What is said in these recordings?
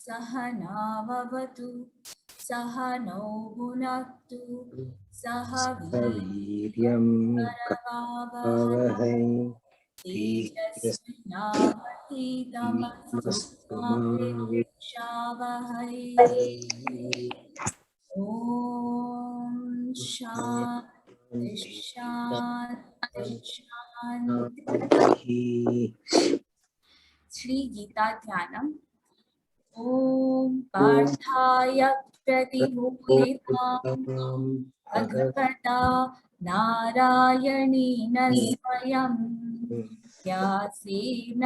सहनाववतु सहनौ भुनक्तु सह वीर्यं वीर्यङ्करवावहै करवावहै तेजस्विनावधीतमस्तु तेजस्विनावधीतमस्तु मा मा विद्विषावहै। ॐ शान्ति शान्ति शान्ति। श्री गीता ध्यानम। ओम पार्थाय प्रतिबोधितां भगवता नारायणेन स्वयं व्यासेन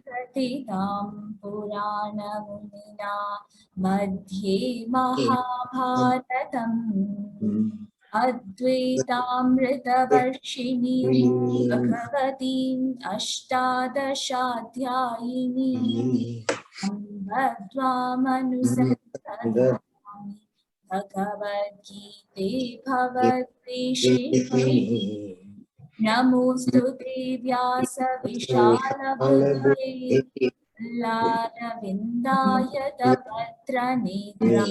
कथितां पुराणमुनिना मध्ये महाभारतम् अद्वैतामृतवर्षिणीं भगवतीम् अष्टादशाध्यायिनीम् भगवद्वामनुसन्तधामि भगवद्गीते भवद्वेषिणे। नमोऽस्तुते व्यासविशालबुद्धे लालविन्दायतपत्रनेत्रा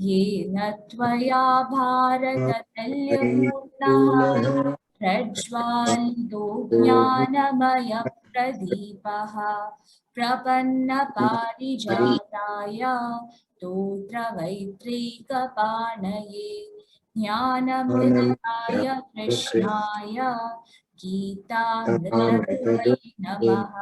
येन त्वया भारततल्यपूर्णः प्रज्वालितो ज्ञानमयप्रदीपः प्रपन्नपारिजाताय स्तोत्रवैत्रीकपाणये ज्ञानमृताय कृष्णाय गीतामृतदुहे नमः।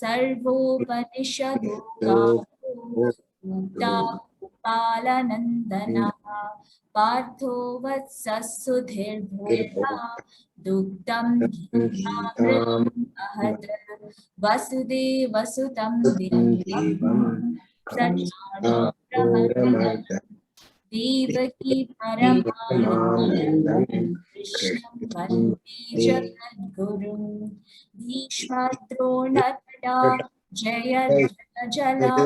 सर्वोपनिषदो गावो गीता गोपालनन्दनः पार्थो वत्सः सुधीर्भोक्ता दुग्धं गीतामृतम् अहत् वसुदेवसुतं देवं सचाणूरमर्दनं देवकी परमानन्दं कृष्णं वन्दे जगद्गुरुं। भीष्मद्रोणतटा जयद्रथजला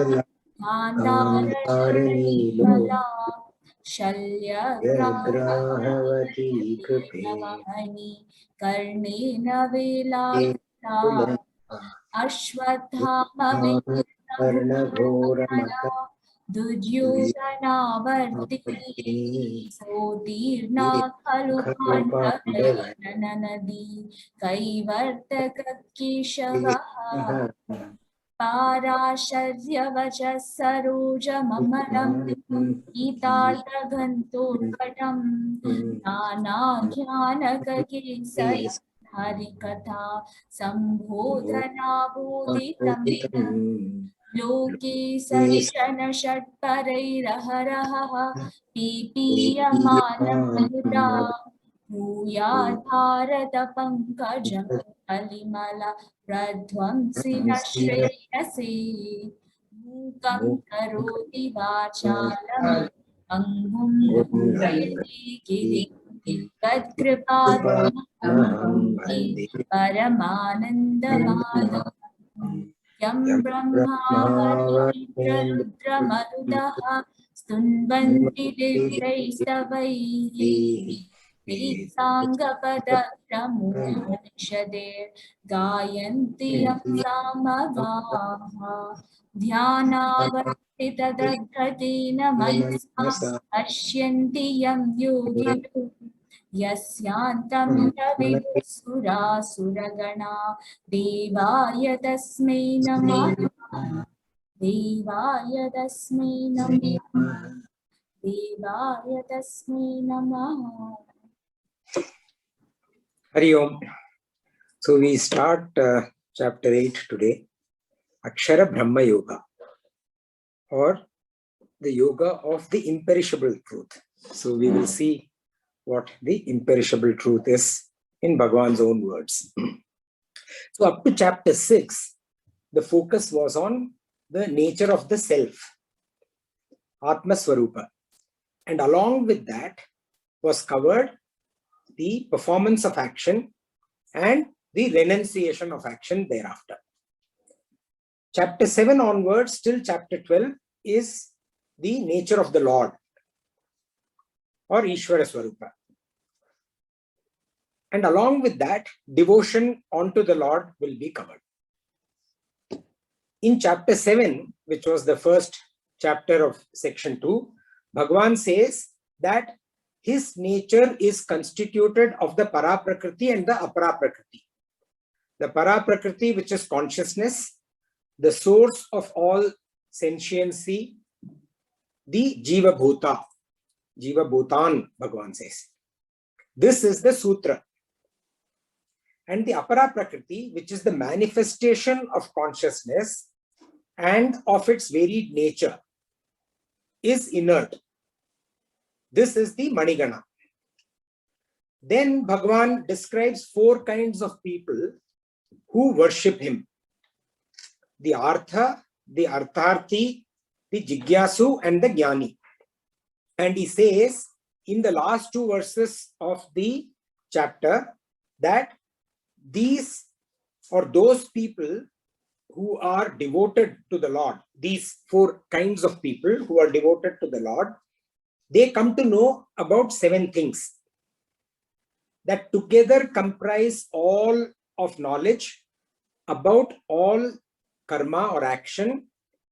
गान्धारवीकला शल्यग्राहवती कृपलावहनी कर्णेन वेलाकुला अश्वत्थामविकर्णघोरमकरा दुर्योधनावर्तिनी सोतीर्णा खलु पाण्डवैर्नदी कैवर्तककेशवः पाराशर्यवचः सरोजममलं गीतार्थघन्तोत्कटं नानाज्ञानककेसरी हरिकथा सम्बोधनाबोधितं लोके सरिशनषट्परैरहरः पीपीयमानं मुदा भूयात् भारतपङ्कजं कलिमला प्रध्वंसि न श्रेयसे। मूकं करोति वाचालं पङ्गुं लङ्घयति गिरिं तत्कृपातमहं वन्दे परमानन्दमाधवम्। यं ब्रह्मा वरुणेन्द्ररुद्रमरुतः स्तुन्वन्ति दिव्यैस्तवैः वेदाङ्गपदक्रमोपनिषदे सामगाः ध्यानावर्तितदग्धतेन मनसा पश्यन्ति यं योगिनो यस्यान्तं न विदुःसुरासुरगणा देवाय तस्मै नमः। देवाय तस्मै नमः। देवाय तस्मै नमः। Hari Om. So we start chapter 8 today, Akshara Brahma Yoga, or the yoga of the imperishable truth. So we will see what the imperishable truth is in Bhagavan's own words. So up to chapter 6, the focus was on the nature of the self, Atma Swarupa. And along with that was covered the performance of action and the renunciation of action thereafter. Chapter 7 onwards till chapter 12 is the nature of the Lord, or Ishvara Swarupa. And along with that, devotion unto the Lord will be covered. In chapter 7, which was the first chapter of section 2, Bhagavan says that his nature is constituted of the Paraprakriti and the Aparaprakriti. The Paraprakriti, which is consciousness, the source of all sentiency, the Jiva Bhuta, Jiva Bhutan, Bhagavan says. This is the Sutra. And the Aparaprakriti, which is the manifestation of consciousness and of its varied nature, is inert. This is the Manigana. Then Bhagavan describes 4 kinds of people who worship him. The Artha, the Artharthi, the Jigyasu and the Jnani. And he says in the last 2 verses of the chapter that these or those people who are devoted to the Lord, these 4 kinds of people who are devoted to the Lord, they come to know about 7 things that together comprise all of knowledge about all karma or action,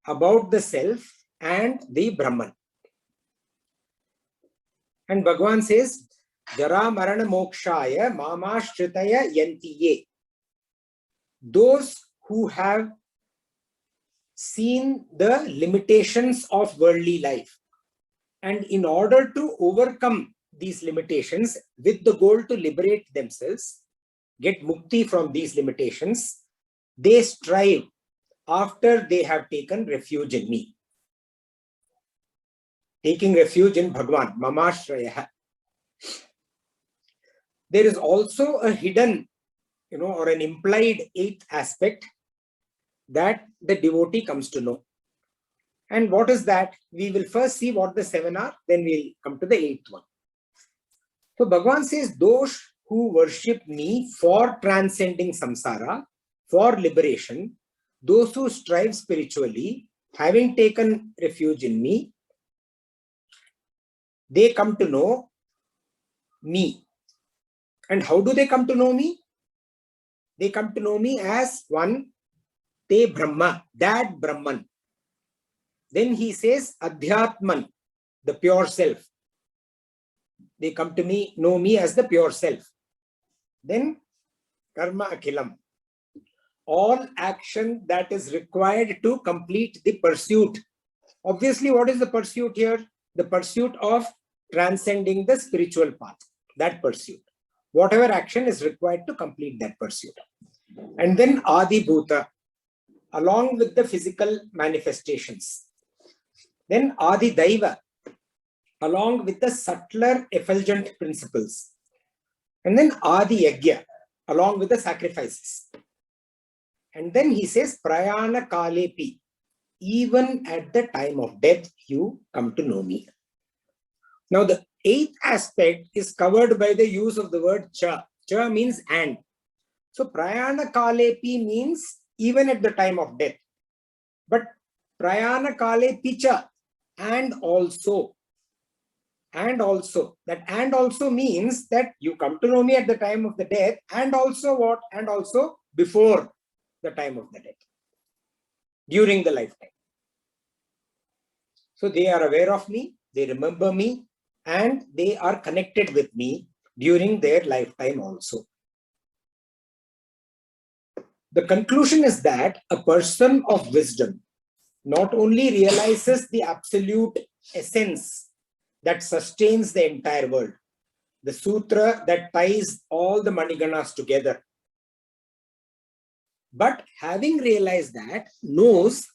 about the self and the Brahman. And Bhagavan says, Jara Marana Mokshaya Mama Shritaya Yantiye. Those who have seen the limitations of worldly life, and in order to overcome these limitations with the goal to liberate themselves, get mukti from these limitations, they strive after they have taken refuge in me. Taking refuge in Bhagavan, Mama Shraya. There is also a hidden, or an implied 8th aspect that the devotee comes to know. And what is that? We will first see what the 7 are, then we'll come to the 8th one. So Bhagavan says, those who worship me for transcending samsara, for liberation, those who strive spiritually, having taken refuge in me, they come to know me. And how do they come to know me? They come to know me as one, Te Brahma, that Brahman. Then he says, Adhyatman, the pure self. They come to me, know me as the pure self. Then Karma Akhilam, all action that is required to complete the pursuit. Obviously, what is the pursuit here? The pursuit of transcending the spiritual path, that pursuit. Whatever action is required to complete that pursuit. And then Adi Bhuta, along with the physical manifestations. Then Adi Daiva, along with the subtler effulgent principles. And then Adi Yagya, along with the sacrifices. And then he says, Prayana Kalepi, even at the time of death, you come to know me. Now, the 8th aspect is covered by the use of the word cha. Cha means and. So, Prayana Kalepi means even at the time of death. But Prayana Kalepi cha, and also. And also. That and also means that you come to know me at the time of the death, and also what? And also before the time of the death. During the lifetime. So, they are aware of me, they remember me, and they are connected with me during their lifetime also. The conclusion is that a person of wisdom not only realizes the absolute essence that sustains the entire world, the sutra that ties all the Maniganas together, but having realized that, knows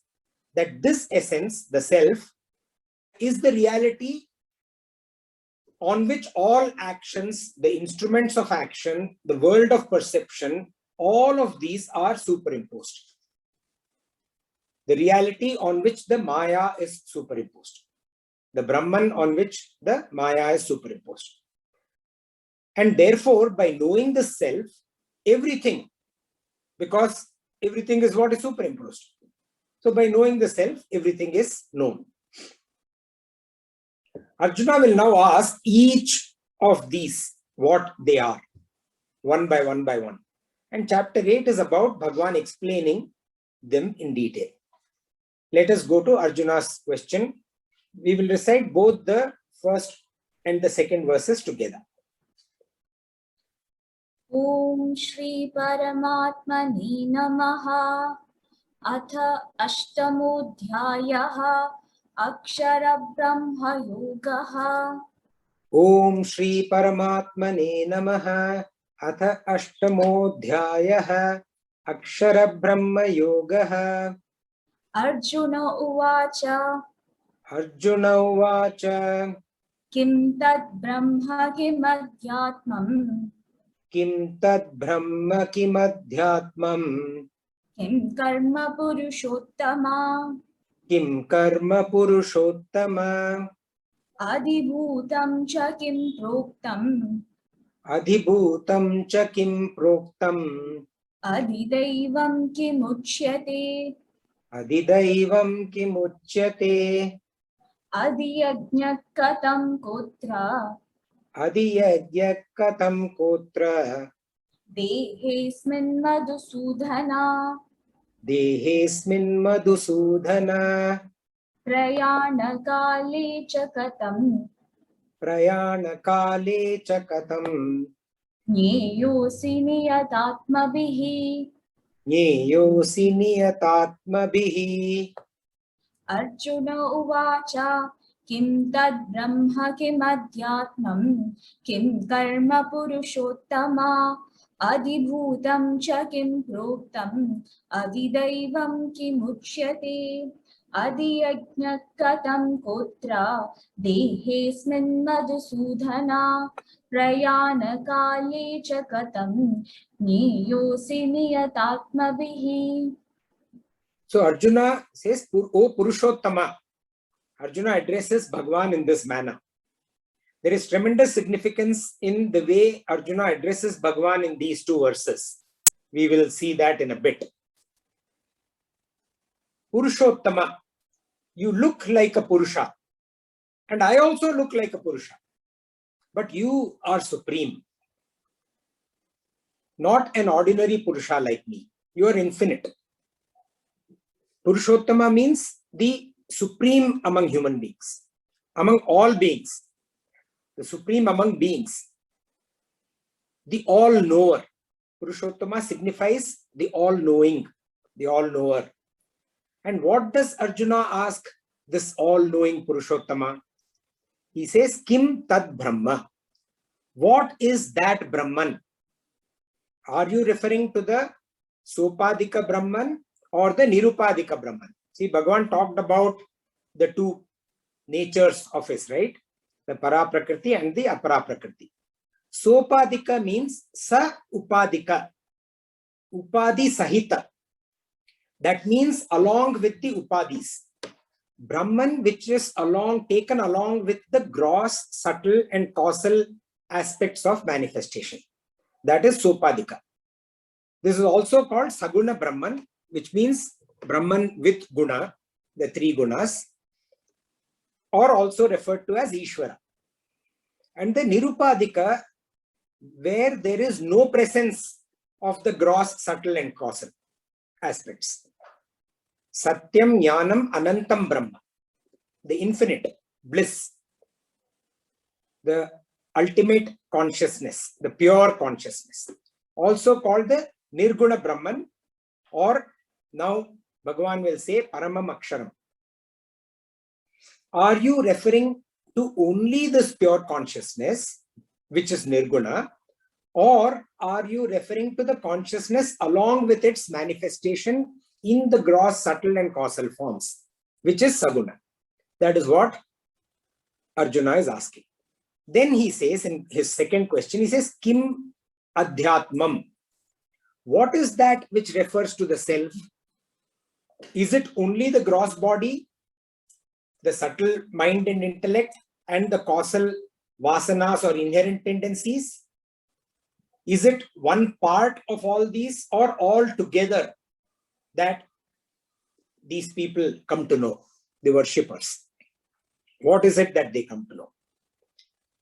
that this essence, the self, is the reality on which all actions, the instruments of action, the world of perception, all of these are superimposed. The reality on which the Maya is superimposed. The Brahman on which the Maya is superimposed. And therefore, by knowing the self, everything, because everything is what is superimposed. So by knowing the self, everything is known. Arjuna will now ask each of these what they are, one by one by one. And chapter 8 is about Bhagavan explaining them in detail. let us go to Arjuna's question. We will recite both the first and the second verses together. Om Shri Paramatmane Namaha. Atha Ashtamodhyayaha Akshara Brahma Yogaha. Om Shri Paramatmane Namaha. Atha Ashtamodhyayaha Akshara Brahma Yogaha. Arjuna Uvacha. Arjuna Uvacha. Kim Tad Brahma Kim Adhyatmam. Kim Tad Brahma Kim Adhyatmam. Kim Karma Purushottama. Kim Karma Purushottama. Adibhutam Cha Kim Proktam. Adhibhutam cha kim proktam. Adidaivam Kim Uchyate. Adidaivam kim uchyate. Adiyajñak Katam Kotra. Adiyajya katam kotra. Dehesmin Madhusudhana. Dehesmin madhusudhana. Prayanakale Cha Katam. Prayanakale cha katam. Jnyosi Niyatatmabihi. Jneyosi niyatatmabihi. Arjuna Uvacha. Kim Tad Brahma Kim Adhyatmam. Kim Karma Purushottama. Adibhutam Cha Kim Proktam. Adidaivam Kim Uchyate. Adiyajñak Katam Kotra. Dehesmin Madhusudhana. Prayanakale Cha Katam. Jnyosi Niyatatmabihi. So Arjuna says, O Purushottama. Arjuna addresses Bhagavan in this manner. There is tremendous significance in the way Arjuna addresses Bhagavan in these two verses. We will see that in a bit. Purushottama, you look like a Purusha, and I also look like a Purusha, but you are supreme. Not an ordinary Purusha like me. You are infinite. Purushottama means the supreme among human beings, among all beings, the supreme among beings, the all-knower. Purushottama signifies the all-knowing, the all-knower. And what does Arjuna ask this all-knowing Purushottama? He says, Kim Tad Brahma. What is that Brahman? Are you referring to the Sopadika Brahman or the Nirupadika Brahman? See, Bhagavan talked about the two natures of his, right? The Paraprakriti and the Aparaprakriti. Sopadika means Sa Upadika, Upadi Sahita. That means along with the Upadis. Brahman, which is taken along with the gross, subtle and causal aspects of manifestation. That is Sopadika. This is also called Saguna Brahman, which means Brahman with Guna, the three Gunas, or also referred to as Ishvara. And the Nirupadika, where there is no presence of the gross, subtle and causal aspects. Satyam Jnanam Anantam Brahma, the infinite bliss, the ultimate consciousness, the pure consciousness. Also called the Nirguna Brahman, or now Bhagavan will say Paramam Aksharam. Are you referring to only this pure consciousness, which is Nirguna, or are you referring to the consciousness along with its manifestation in the gross, subtle and causal forms, which is Saguna? That is what Arjuna is asking. Then he says in his second question, he says, Kim Adhyatmam. What is that which refers to the self? Is it only the gross body, the subtle mind and intellect, and the causal vasanas or inherent tendencies? Is it one part of all these, or all together that these people come to know, the worshippers? What is it that they come to know?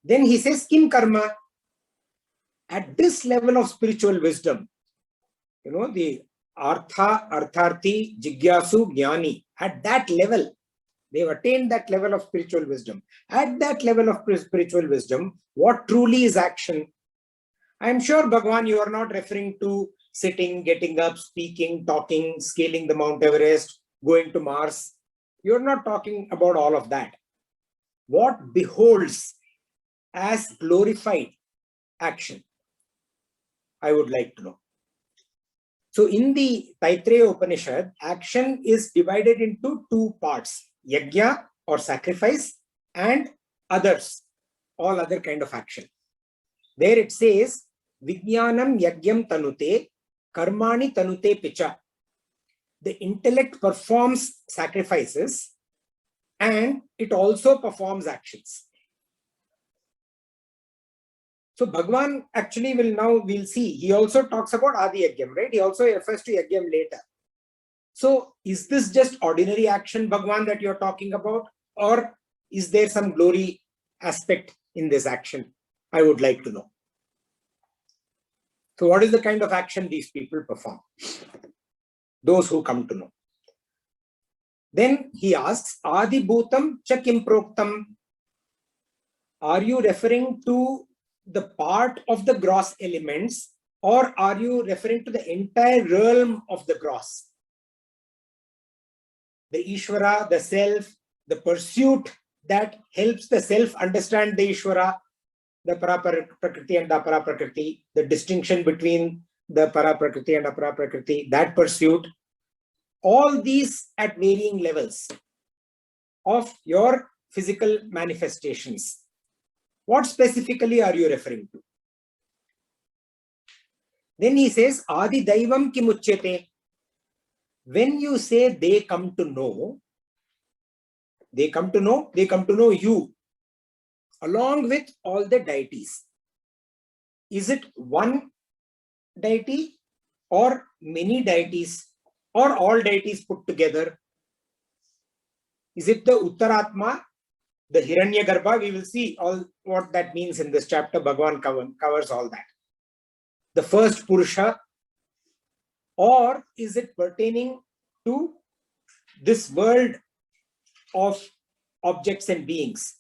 Then he says, Kim Karma. At this level of spiritual wisdom, the Artha, Artharthi, Jigyasu, Jnani. At that level, they've attained that level of spiritual wisdom. At that level of spiritual wisdom, what truly is action? I'm sure, Bhagwan, you are not referring to sitting, getting up, speaking, talking, scaling the Mount Everest, going to Mars. You're not talking about all of that. What beholds as glorified action? I would like to know. So in the Taittiriya Upanishad, action is divided into two parts, yajna or sacrifice and others, all other kind of action. There it says, Vijnanam yajnam tanute, karmani tanute picha. The intellect performs sacrifices and it also performs actions. So Bhagwan actually we'll see, he also talks about Adi Yajnam, right? He also refers to Yajnam later. So is this just ordinary action, Bhagwan, that you're talking about? Or is there some glory aspect in this action? I would like to know. So what is the kind of action these people perform? Those who come to know. Then he asks, Adi Bhutam cha kim proktam? Are you referring to the part of the gross elements, or are you referring to the entire realm of the gross? The Ishvara, the self, the pursuit that helps the self understand the Ishvara, the Para-Prakriti and the Apara-Prakriti, the distinction between the Para-Prakriti and Apara-Prakriti, that pursuit, all these at varying levels of your physical manifestations. What specifically are you referring to? Then he says, Adi Daivam kimuchyate. When you say they come to know, they come to know you along with all the deities. Is it one deity or many deities or all deities put together? Is it the Uttaratma, the Hiranyagarbha? We will see all what that means in this chapter. Bhagavan covers all that. The first Purusha, or is it pertaining to this world of objects and beings?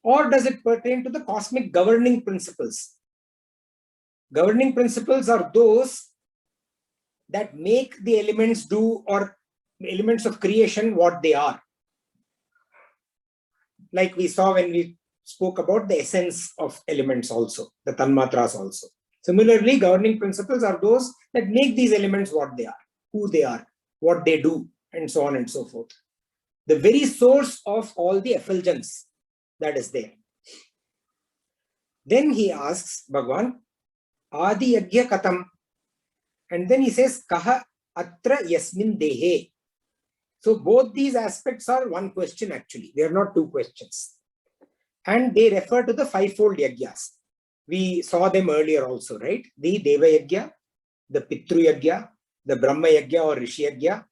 Or does it pertain to the cosmic governing principles? Governing principles are those that make the elements do, or elements of creation, what they are. Like we saw when we spoke about the essence of elements also, the tanmatras also. Similarly, governing principles are those that make these elements what they are, who they are, what they do, and so on and so forth. The very source of all the effulgence that is there. Then he asks Bhagavan, Adi Yajna Katam. And then he says, Kaha Atra Yasmin Dehe. So both these aspects are one question actually. They are not two questions. And they refer to the fivefold yajnas. We saw them earlier also, right? The Deva Yajna, the Pitru Yajna, the Brahma Yajna or Rishi Yajna,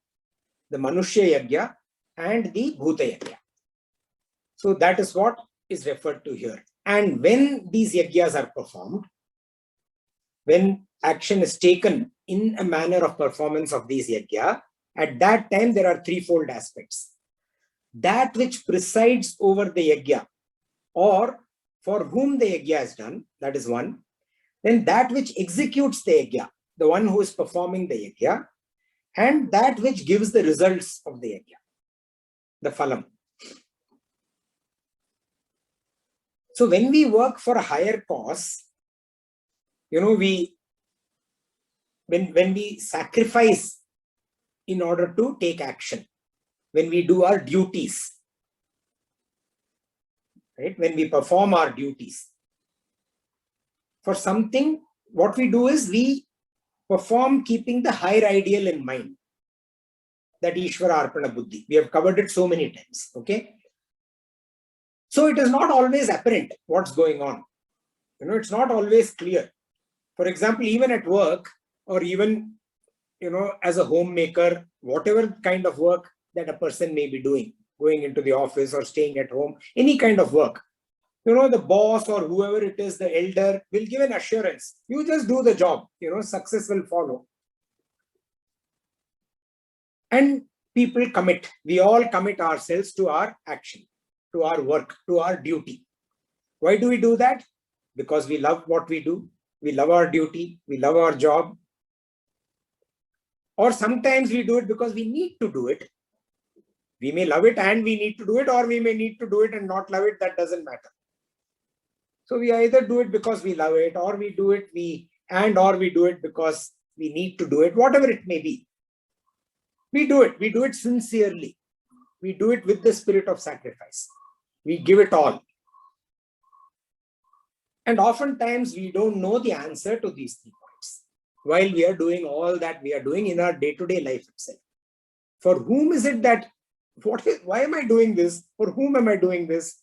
the Manushya Yajna, and the Bhuta Yajna. So that is what is referred to here. And when these yajnas are performed, when action is taken in a manner of performance of these yajna, at that time there are threefold aspects. That which presides over the yajna, or for whom the yajna is done, that is one. Then that which executes the yajna, the one who is performing the yajna, and that which gives the results of the yajna, the phalam. So when we work for a higher cause, when we sacrifice in order to take action, when we do our duties, right? When we perform our duties for something, what we do is we perform keeping the higher ideal in mind, that Ishvara Arpana Buddhi. We have covered it so many times, okay? So it is not always apparent what's going on. It's not always clear. For example, even at work, or even, as a homemaker, whatever kind of work that a person may be doing, going into the office or staying at home, any kind of work, the boss or whoever it is, the elder will give an assurance. You just do the job, success will follow. And people commit. We all commit ourselves to our action, to our work, to our duty. Why do we do that? Because we love what we do. We love our duty. We love our job. Or sometimes we do it because we need to do it. We may love it and we need to do it, or we may need to do it and not love it. That doesn't matter. So we either do it because we love it, or we do it or we do it because we need to do it, whatever it may be. We do it. We do it sincerely. We do it with the spirit of sacrifice. We give it all. And oftentimes we don't know the answer to these 3 points while we are doing all that we are doing in our day-to-day life itself. For whom is it that, why am I doing this? For whom am I doing this?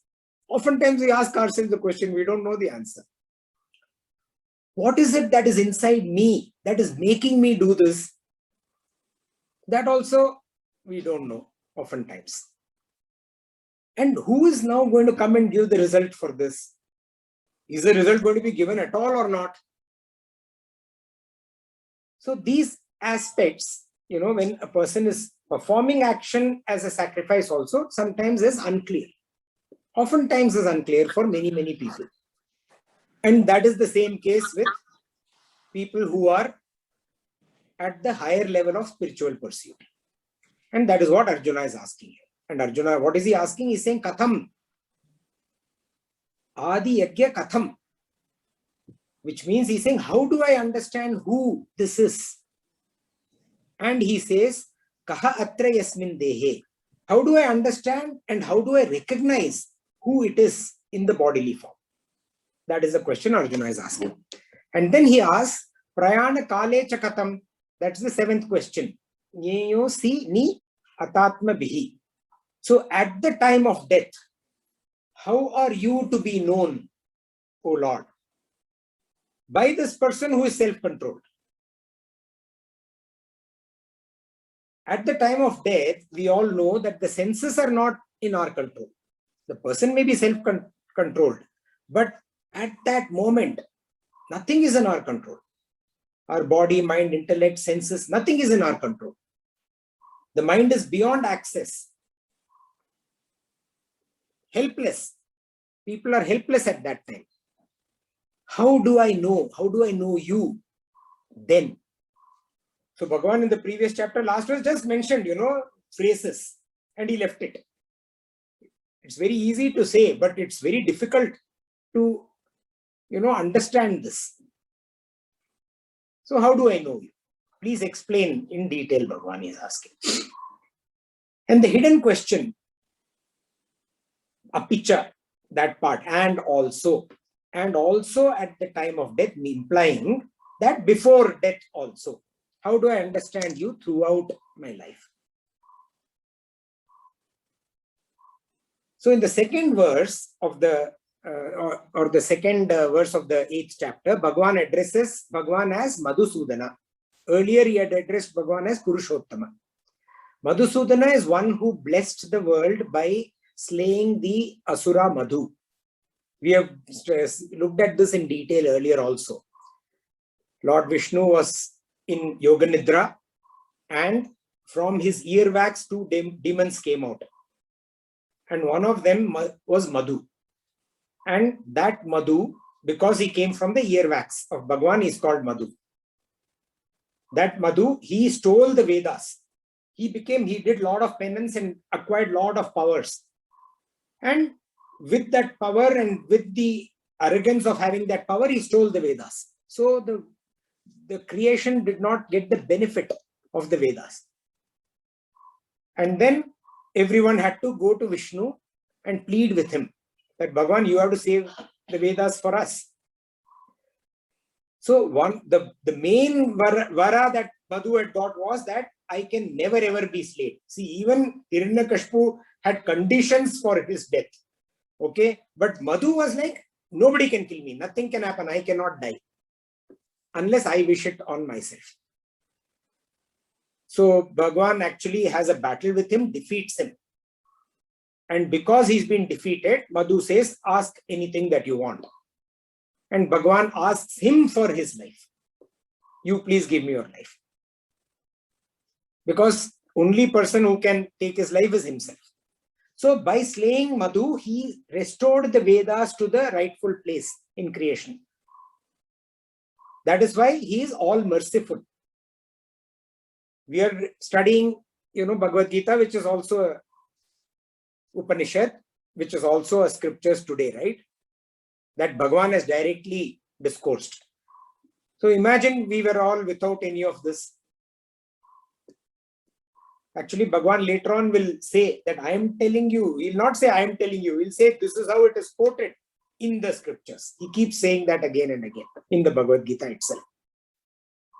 Oftentimes we ask ourselves the question, we don't know the answer. What is it that is inside me that is making me do this? That also we don't know oftentimes. And who is now going to come and give the result for this? Is the result going to be given at all or not? So these aspects, when a person is performing action as a sacrifice also, sometimes is unclear. Oftentimes is unclear for many, many people. And that is the same case with people who are at the higher level of spiritual pursuit. And that is what Arjuna is asking here. And Arjuna, what is he asking? He's saying, Katham. Adi Yagya Katham. Which means he's saying, how do I understand who this is? And he says, Kaha atra yasmin dehe. How do I understand and how do I recognize who it is in the bodily form? That is the question Arjuna is asking. And then he asks, Prayana kale chakatam. That's the 7th question. Nyeyo si ni atatma bihi. So at the time of death, how are you to be known, O Lord? By this person who is self-controlled. At the time of death, we all know that the senses are not in our control. The person may be self-controlled, but at that moment, nothing is in our control. Our body, mind, intellect, senses, nothing is in our control. The mind is beyond access. Helpless. People are helpless at that time. How do I know? How do I know you then? So Bhagavan in the previous chapter, last verse just mentioned, phrases, and he left it. It's very easy to say, but it's very difficult to, understand this. So how do I know you? Please explain in detail, Bhagavan is asking. And the hidden question, apicha, that part, and also at the time of death, implying that before death also. How do I understand you throughout my life? So in the second verse of the, or the second verse of the 8th chapter, Bhagavan addresses Bhagavan as Madhusudana. Earlier he had addressed Bhagavan as Purushottama. Madhusudana is one who blessed the world by slaying the Asura Madhu. We have looked at this in detail earlier also. Lord Vishnu was in Yoga Nidra, and from his earwax 2 demons came out. And one of them was Madhu. And that Madhu, because he came from the earwax of Bhagavan, is called Madhu. That Madhu, he stole the Vedas. He did a lot of penance and acquired a lot of powers. And with that power and with the arrogance of having that power, he stole the Vedas. So the creation did not get the benefit of the Vedas. And then everyone had to go to Vishnu and plead with him that Bhagavan, you have to save the Vedas for us. So the main vara that Madhu had got was that I can never ever be slain. See, even Hiranyakashipu had conditions for his death. Okay, but Madhu was like, nobody can kill me, nothing can happen, I cannot die unless I wish it on myself. So Bhagavan actually has a battle with him, defeats him. And because he's been defeated, Madhu says, ask anything that you want. And Bhagavan asks him for his life. You please give me your life. Because only person who can take his life is himself. So by slaying Madhu, he restored the Vedas to the rightful place in creation. That is why he is all merciful. We are studying, Bhagavad Gita, which is also a Upanishad, which is also a scriptures today, right? That Bhagavan has directly discoursed. So imagine we were all without any of this. Actually, Bhagavan later on will say that I am telling you. He will not say I am telling you. He will say this is how it is quoted in the scriptures. He keeps saying that again and again in the Bhagavad Gita itself.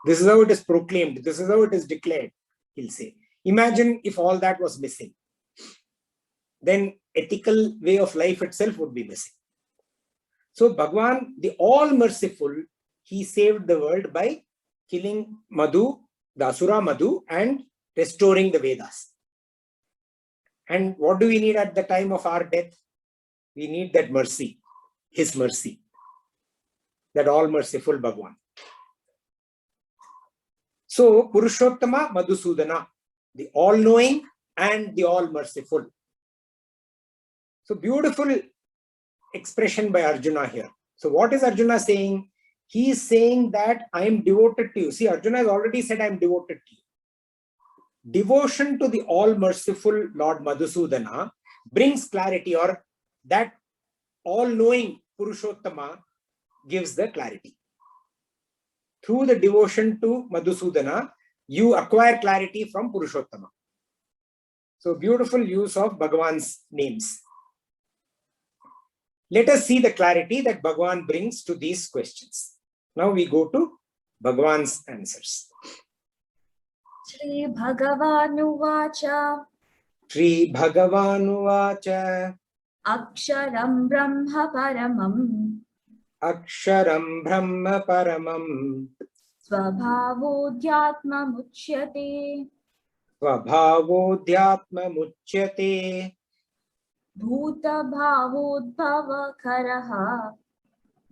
This is how it is proclaimed. This is how it is declared, he'll say. Imagine if all that was missing. Then ethical way of life itself would be missing. So Bhagavan, the all-merciful, he saved the world by killing Madhu, the Asura Madhu, and restoring the Vedas. And what do we need at the time of our death? We need that mercy, his mercy, that all-merciful Bhagavan. So Purushottama Madhusudana, the all-knowing and the all-merciful. So beautiful expression by Arjuna here. So what is Arjuna saying? He is saying that I am devoted to you. See, Arjuna has already said I am devoted to you. Devotion to the all-merciful Lord Madhusudana brings clarity, or that all-knowing Purushottama gives the clarity. Through the devotion to Madhusudana, you acquire clarity from Purushottama. So beautiful use of Bhagavan's names. Let us see the clarity that Bhagavan brings to these questions. Now we go to Bhagavan's answers. Shri Bhagavan Shri Bhagavan Aksharam Brahma Paramam Aksharam Brahma Paramam Svabhavodhyatma Muchyate Svabhavodhyatma Muchyate Bhuta Bhavodbhava Karaha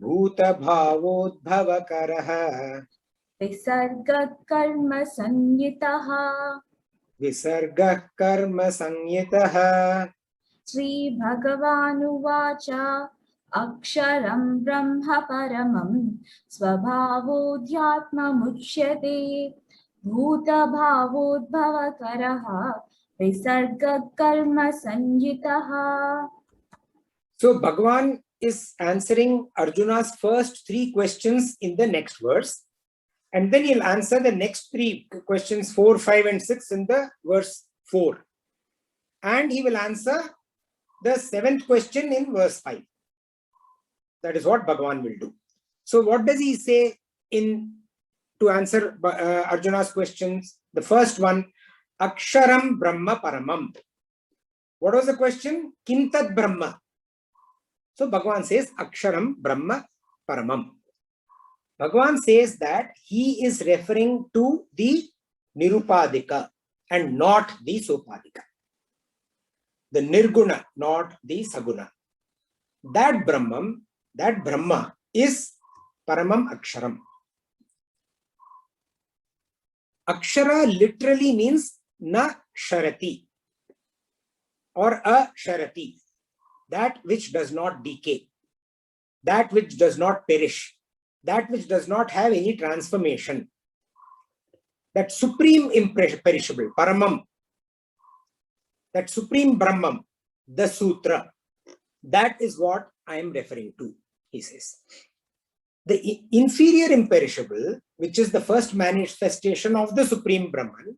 Bhuta Bhavodbhava Karaha Visarga Karma Sanyitaha. Visarga Karma Sanyitaha. Shri Bhagavan Aksharam Brahma Paramam Svabhavodhyatma Muchyate Bhuta Bhavodbhava Karaha Visarga Karma Sanyitaha. So Bhagavan is answering Arjuna's first three questions in the next verse. And then he'll answer the next three questions, 4, 5, and 6 in the verse 4. And he will answer the seventh question in verse 5. That is what Bhagavan will do. So what does he say to answer Arjuna's questions? The first one, Aksharam Brahma Paramam. What was the question? Kim Tad Brahma. So Bhagavan says Aksharam Brahma Paramam. Bhagavan says that he is referring to the Nirupadika and not the Sopadika. The Nirguna, not the Saguna. That Brahma is Paramam Aksharam. Akshara literally means na sharati or a sharati, that which does not decay, that which does not perish, that which does not have any transformation. That supreme imperishable, Paramam, that supreme Brahman, the Sutra, that is what I am referring to, he says. The inferior imperishable, which is the first manifestation of the supreme Brahman,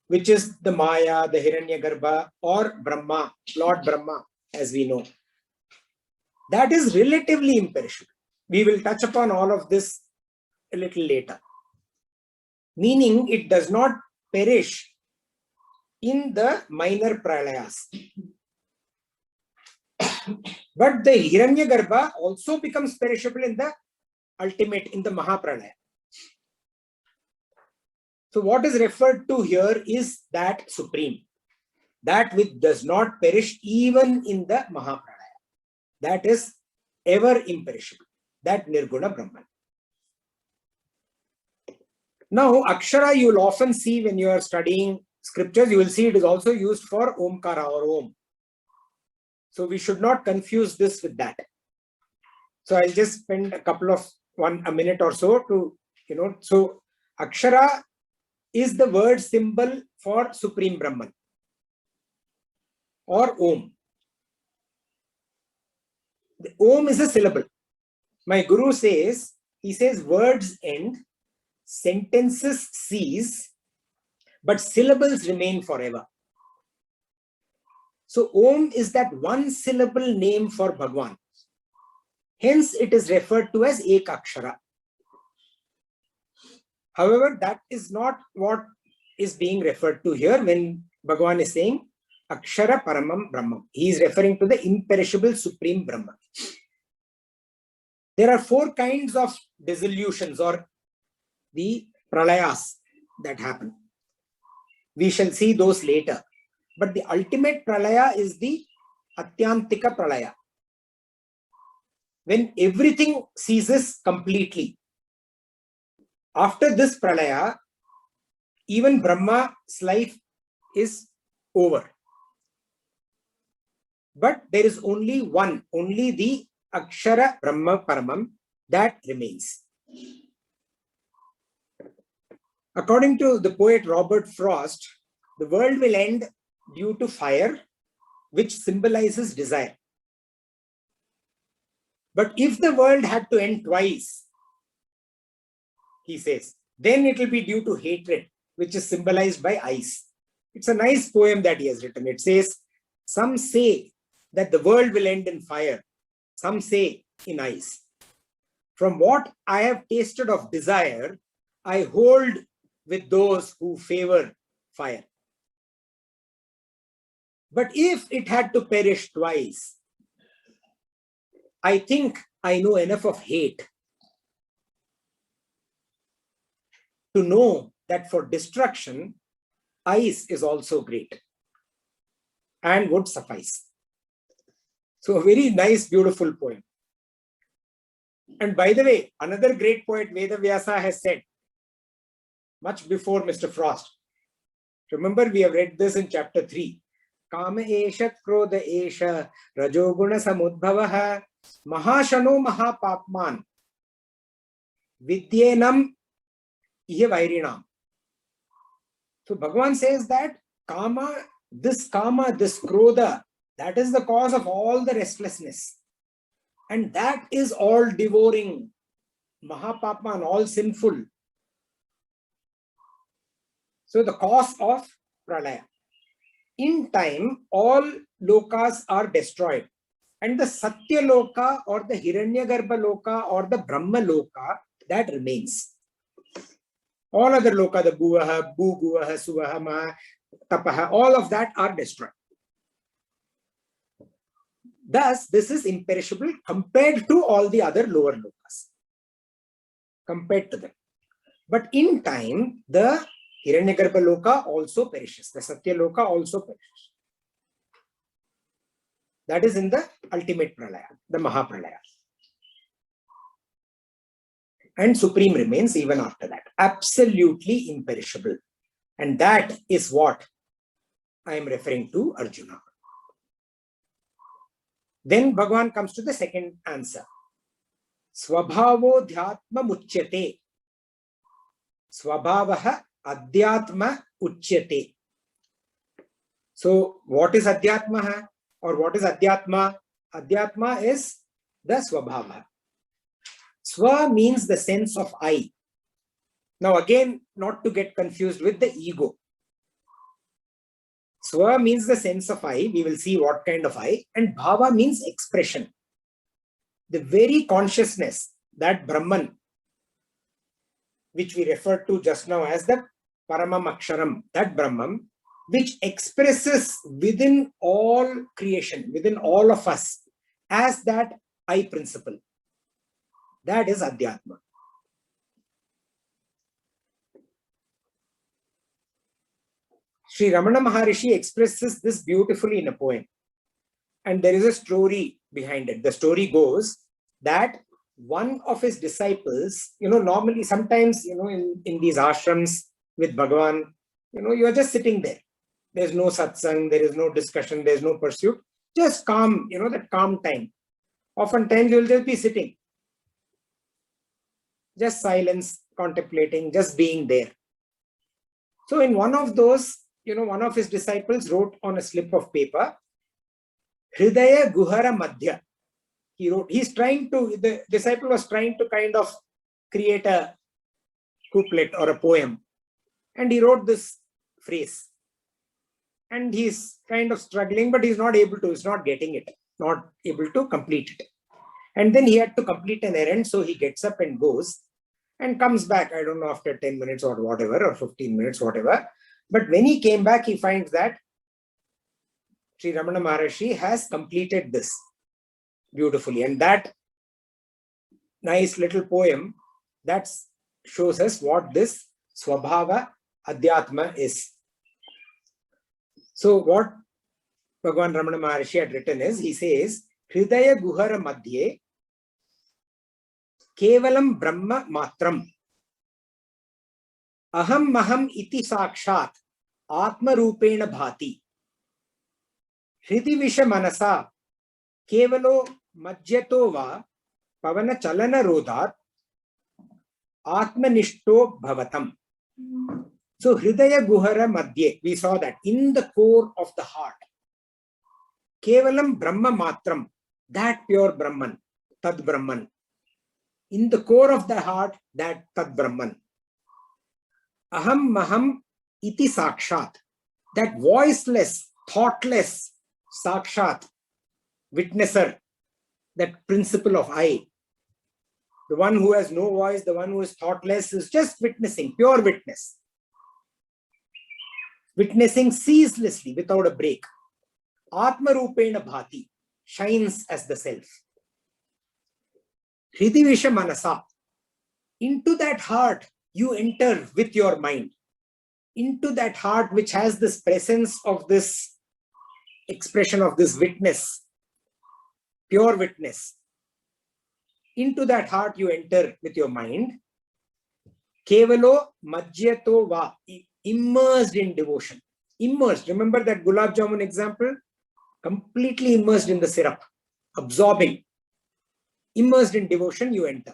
which is the Maya, the Hiranyagarbha, or Brahma, Lord Brahma, as we know, that is relatively imperishable. We will touch upon all of this a little later. Meaning it does not perish in the minor pralayas. But the Hiranyagarbha also becomes perishable in the ultimate, in the Mahapralaya. So what is referred to here is that supreme, that which does not perish even in the Mahapralaya. That is ever imperishable, that Nirguna Brahman. Now, Akshara you will often see when you are studying scriptures, you will see it is also used for Omkara or Om. So we should not confuse this with that. So I'll just spend a minute or so to, so Akshara is the word symbol for Supreme Brahman or Om. The Om is a syllable. My Guru says, he says words end, sentences cease, but syllables remain forever. So Om is that one syllable name for Bhagwan. Hence it is referred to as Ekakshara. However, that is not what is being referred to here when Bhagwan is saying Akshara Paramam Brahmam. He is referring to the imperishable Supreme Brahman. There are 4 kinds of dissolutions or the pralayas that happen. We shall see those later. But the ultimate pralaya is the Atyantika pralaya. When everything ceases completely. After this pralaya, even Brahma's life is over. But there is only one, only the Akshara Brahma Paramam that remains. According to the poet Robert Frost, the world will end due to fire, which symbolizes desire. But if the world had to end twice, he says, then it will be due to hatred, which is symbolized by ice. It's a nice poem that he has written. It says, some say that the world will end in fire, some say in ice. From what I have tasted of desire, I hold with those who favor fire. But if it had to perish twice, I think I know enough of hate to know that for destruction, ice is also great and would suffice. So a very nice, beautiful poem. And by the way, another great poet, Vedavyasa, has said, much before Mr. Frost. Remember, we have read this in chapter 3. Kama esha krodha esha rajoguna samudbhavaha mahashano mahapapman vidyenam ihe vairinam. So Bhagavan says that this krodha, that is the cause of all the restlessness. And that is all devouring, mahapapman, all sinful. So the cause of pralaya. In time, all lokas are destroyed. And the Satya Loka or the Hiranyagarbha Loka or the Brahma Loka, that remains. All other loka, the Bhuvaha, Bhuguvaha, Suvaha, Maha, Tapaha, all of that are destroyed. Thus, this is imperishable compared to all the other lower lokas. Compared to them. But in time, the Hiranyagarbha Loka also perishes. The Satya Loka also perishes. That is in the ultimate pralaya, the Mahapralaya. And Supreme remains even after that. Absolutely imperishable. And that is what I am referring to Arjuna. Then Bhagavan comes to the second answer. Swabhavo dhyatma muchyate. Swabhavaha adhyatma uchyate. So what is adhyatma or what is adhyatma? Adhyatma is the swabhava. Swa means the sense of I. Now again, not to get confused with the ego. Swa means the sense of I. We will see what kind of I. And bhava means expression. The very consciousness, that Brahman, which we referred to just now as the Paramam Aksharam, that Brahman, which expresses within all creation, within all of us, as that I principle. That is Adhyatma. Sri Ramana Maharishi expresses this beautifully in a poem. And there is a story behind it. The story goes that one of his disciples, normally sometimes, in these ashrams with Bhagavan, you are just sitting there. There's no satsang, there is no discussion, there's no pursuit. Just calm, that calm time. Oftentimes you'll just be sitting. Just silence, contemplating, just being there. So in one of those, one of his disciples wrote on a slip of paper, Hridaya Guhara Madhya. The disciple was trying to kind of create a couplet or a poem. And he wrote this phrase. And he's kind of struggling, but he's not able to, he's not getting it, not able to complete it. And then he had to complete an errand, so he gets up and goes and comes back, I don't know, after 10 minutes or whatever, or 15 minutes, whatever. But when he came back, he finds that Sri Ramana Maharshi has completed this beautifully. And that nice little poem, that shows us what this Swabhava Adhyatma is. So what Bhagavan Ramana Maharshi had written is, he says, Hridaya Guhara Madhye Kevalam Brahma Matram Aham Maham Iti Sakshat Atma Rupena Bhati Hridi Visha Manasa Kevalo Majyato Va Pavana Chalana Rodhat Atma Nishto Bhavatam. So Hridaya Guhara Madhye, we saw that in the core of the heart. Kevalam Brahma Matram, that pure Brahman, Tad Brahman. In the core of the heart, that Tad Brahman. Aham Maham Iti Sakshat, that voiceless, thoughtless Sakshat, witnesser, that principle of I. The one who has no voice, the one who is thoughtless, is just witnessing, pure witness. Witnessing ceaselessly without a break. Atma Rupena Bhati, shines as the self. Hridivisha Manasa, into that heart you enter with your mind. Into that heart which has this presence of this expression of this witness, pure witness. Into that heart you enter with your mind. Kevalo Majyato Va, immersed in devotion. Immersed. Remember that gulab jamun example? Completely immersed in the syrup, absorbing. Immersed in devotion, you enter.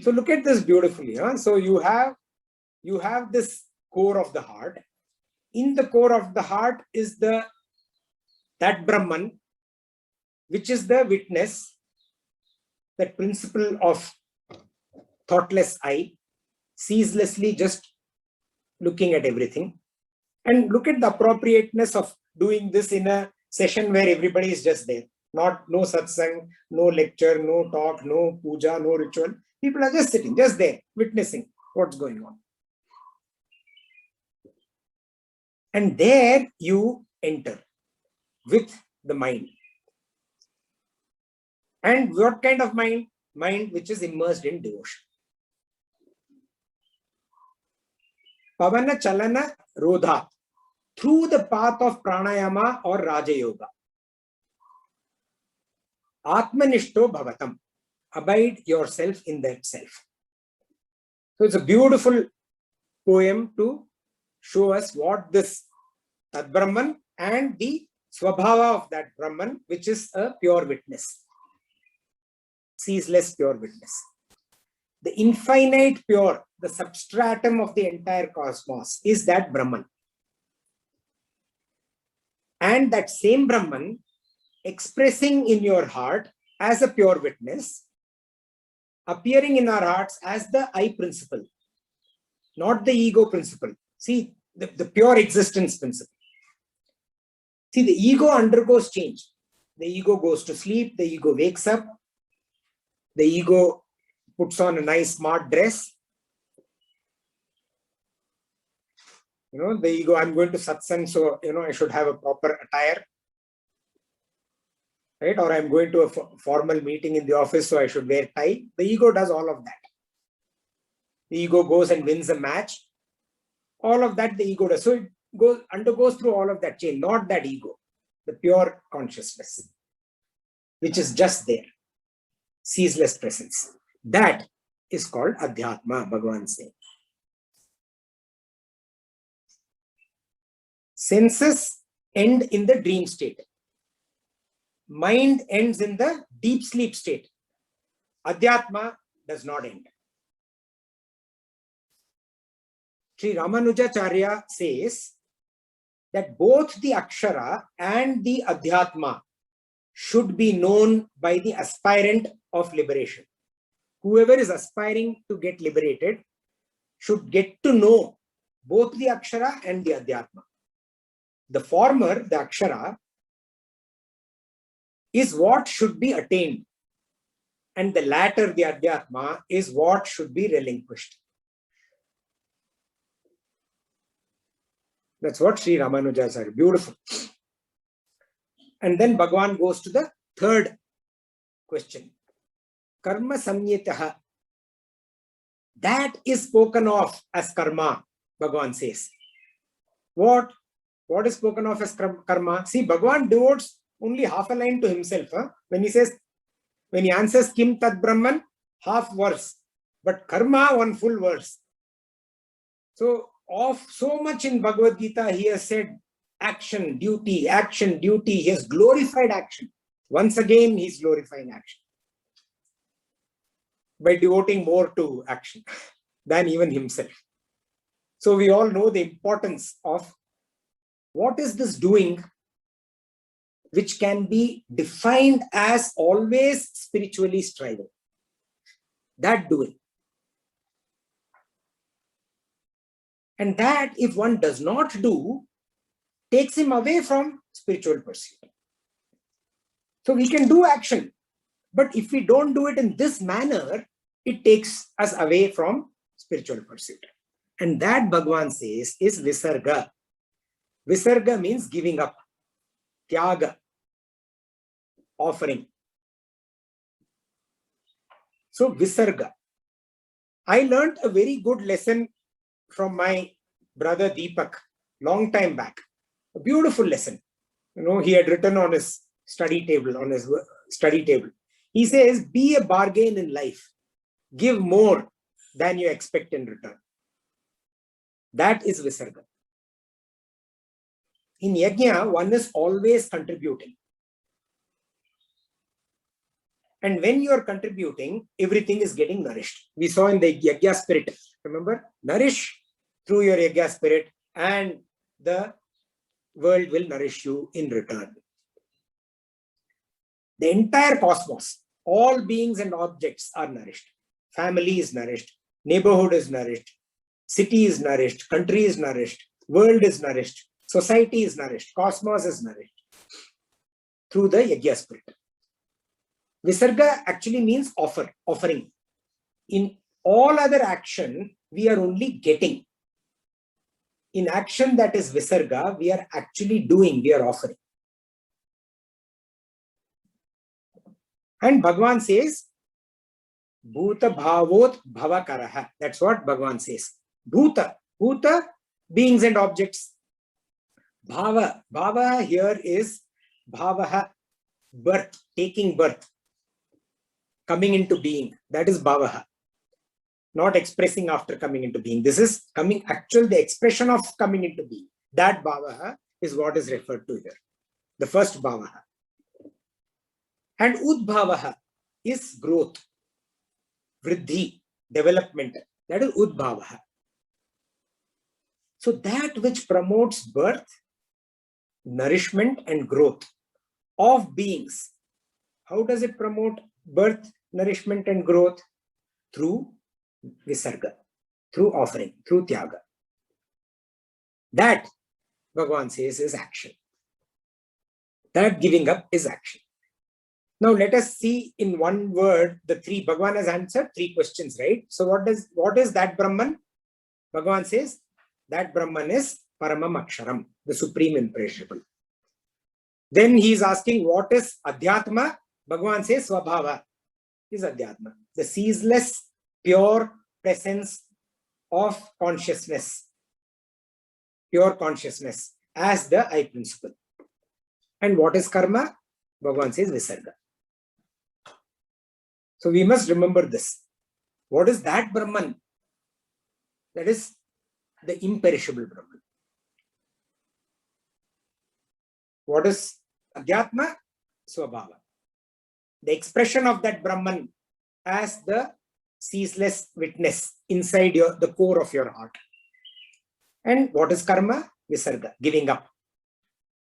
So look at this beautifully. So you have this core of the heart. In the core of the heart is that Brahman, which is the witness, that principle of thoughtless I, ceaselessly just looking at everything. And look at the appropriateness of doing this in a session where everybody is just there. No satsang, no lecture, no talk, no puja, no ritual. People are just sitting, just there, witnessing what's going on. And there you enter with the mind. And what kind of mind? Mind which is immersed in devotion. Pavana Chalana Rodha, through the path of pranayama or Raja Yoga. Atmanishto Bhavatam, abide yourself in that self. So it's a beautiful poem to show us what this Tad Brahman and the Swabhava of that Brahman, which is a pure witness, ceaseless pure witness. The infinite pure, the substratum of the entire cosmos is that Brahman. And that same Brahman expressing in your heart as a pure witness, appearing in our hearts as the I principle, not the ego principle. See, the pure existence principle. See, the ego undergoes change. The ego goes to sleep, the ego wakes up, the ego puts on a nice smart dress. The ego, I'm going to satsang, so, I should have a proper attire. Right? Or I'm going to a formal meeting in the office, so I should wear tie. The ego does all of that. The ego goes and wins a match. All of that the ego does. So it undergoes through all of that change, not that ego, the pure consciousness, which is just there, ceaseless presence. That is called Adhyatma, Bhagavan saying. Senses end in the dream state. Mind ends in the deep sleep state. Adhyatma does not end. Sri Ramanujacharya says that both the Akshara and the Adhyatma should be known by the aspirant of liberation. Whoever is aspiring to get liberated should get to know both the Akshara and the Adhyatma. The former, the Akshara, is what should be attained, and the latter, the Adhyatma, is what should be relinquished. That's what Sri Ramanujacharya, beautiful. And then Bhagavan goes to the third question. Karma samyitaha. That is spoken of as karma, Bhagavan says. What is spoken of as karma? See, Bhagavan devotes only half a line to himself. When he answers Kim Tat Brahman, half verse. But karma, one full verse. So, of so much in Bhagavad Gita, he has said action, duty, action, duty. He has glorified action. Once again, he is glorifying action by devoting more to action than even himself. So we all know the importance of what is this doing which can be defined as always spiritually striving. That doing. And that, if one does not do, takes him away from spiritual pursuit. So we can do action, but if we don't do it in this manner, it takes us away from spiritual pursuit. And that, Bhagavan says, is Visarga. Visarga means giving up, Tyaga, offering. So Visarga. I learned a very good lesson from my brother Deepak long time back. A beautiful lesson. He had written on his study table, He says, be a bargain in life. Give more than you expect in return. That is Visarga. In Yajna, one is always contributing. And when you are contributing, everything is getting nourished. We saw in the Yajna spirit, remember? Nourish through your Yajna spirit, and the world will nourish you in return. The entire cosmos, all beings and objects are nourished. Family is nourished, neighborhood is nourished, city is nourished, country is nourished, world is nourished, society is nourished, cosmos is nourished through the Yajna spirit. Visarga actually means offering. In all other action, we are only getting. In action that is Visarga, we are actually doing, we are offering. And Bhagavan says, Bhuta bhavot bhavakaraha. That's what Bhagavan says. Bhuta, beings and objects. Bhava here is bhavaha, birth, taking birth, coming into being. That is bhavaha. Not expressing after coming into being. This is the expression of coming into being. That bhavaha is what is referred to here. The first bhavaha. And udbhavaha is growth, vriddhi, development. That is udbhavaha. So that which promotes birth, nourishment and growth of beings. How does it promote birth, nourishment and growth? Through Visarga, through offering, through Tyaga. That, Bhagavan says, is action. That giving up is action. Now let us see in one word the three. Bhagavan has answered three questions, right? So what is that Brahman? Bhagavan says that Brahman is Paramam Aksharam, the supreme imperishable. Then he is asking what is Adhyatma? Bhagavan says Swabhava is Adhyatma, the ceaseless, pure presence of consciousness, pure consciousness as the I principle. And what is karma? Bhagavan says Visarga. So we must remember this. What is that Brahman? That is the imperishable Brahman. What is Adhyatma? Swabhava. The expression of that Brahman as the ceaseless witness inside the core of your heart. And what is karma? Visarga, giving up.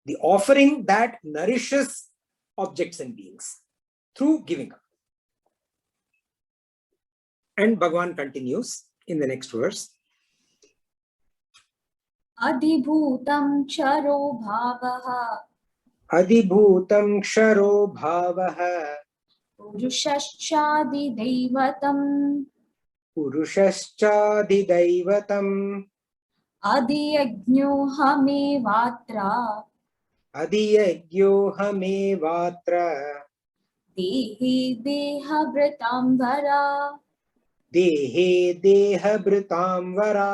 The offering that nourishes objects and beings through giving up. And Bhagavan continues in the next verse. Adhibhutam ksharo bhavaha Adhibhutam ksharo bhavaha purushashchadi daivatam purushashchadi daivatam adiyajñohamevatra adiyajyohamevatra dehe dehabhritambara dehe dehabhritamvara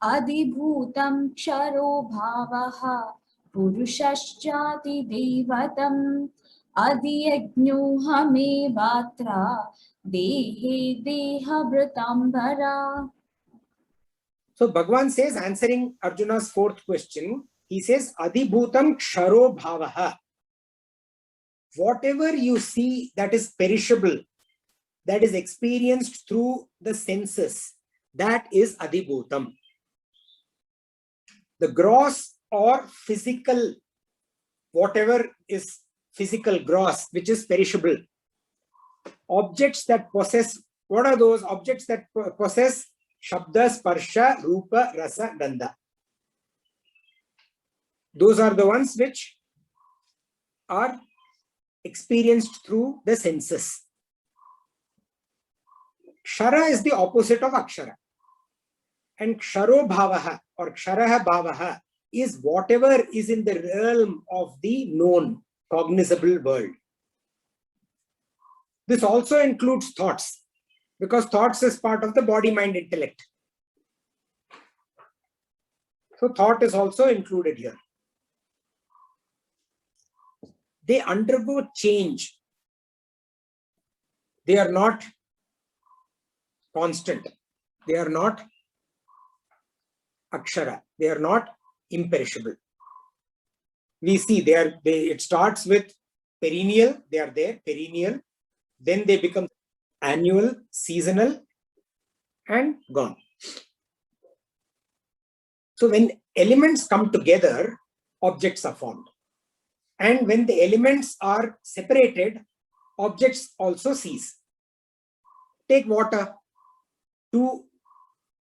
adhibhutam ksharo bhavaha purushashchati daivatam adiyajñohamevatra dehe dehabhritambara. So Bhagavan says, answering Arjuna's fourth question, he says, Adhibhutam ksharo bhavaha. Whatever you see that is perishable, that is experienced through the senses, that is Adhibhutam. The gross or physical, whatever is physical gross, which is perishable. Objects that possess, what are those objects that possess Shabda, Sparsha, Rupa, Rasa, Gandha? Those are the ones which are experienced through the senses. Kshara is the opposite of Akshara. And Ksharo Bhavaha or Ksharaha Bhavaha is whatever is in the realm of the known, cognizable world. This also includes thoughts, because thoughts is part of the body, mind, intellect. So thought is also included here. They undergo change. They are not constant. They are not Akshara. They are not imperishable. We see it starts with perennial, they are there, perennial. Then they become annual, seasonal, and gone. So when elements come together, objects are formed. And when the elements are separated, objects also cease. Take water. Two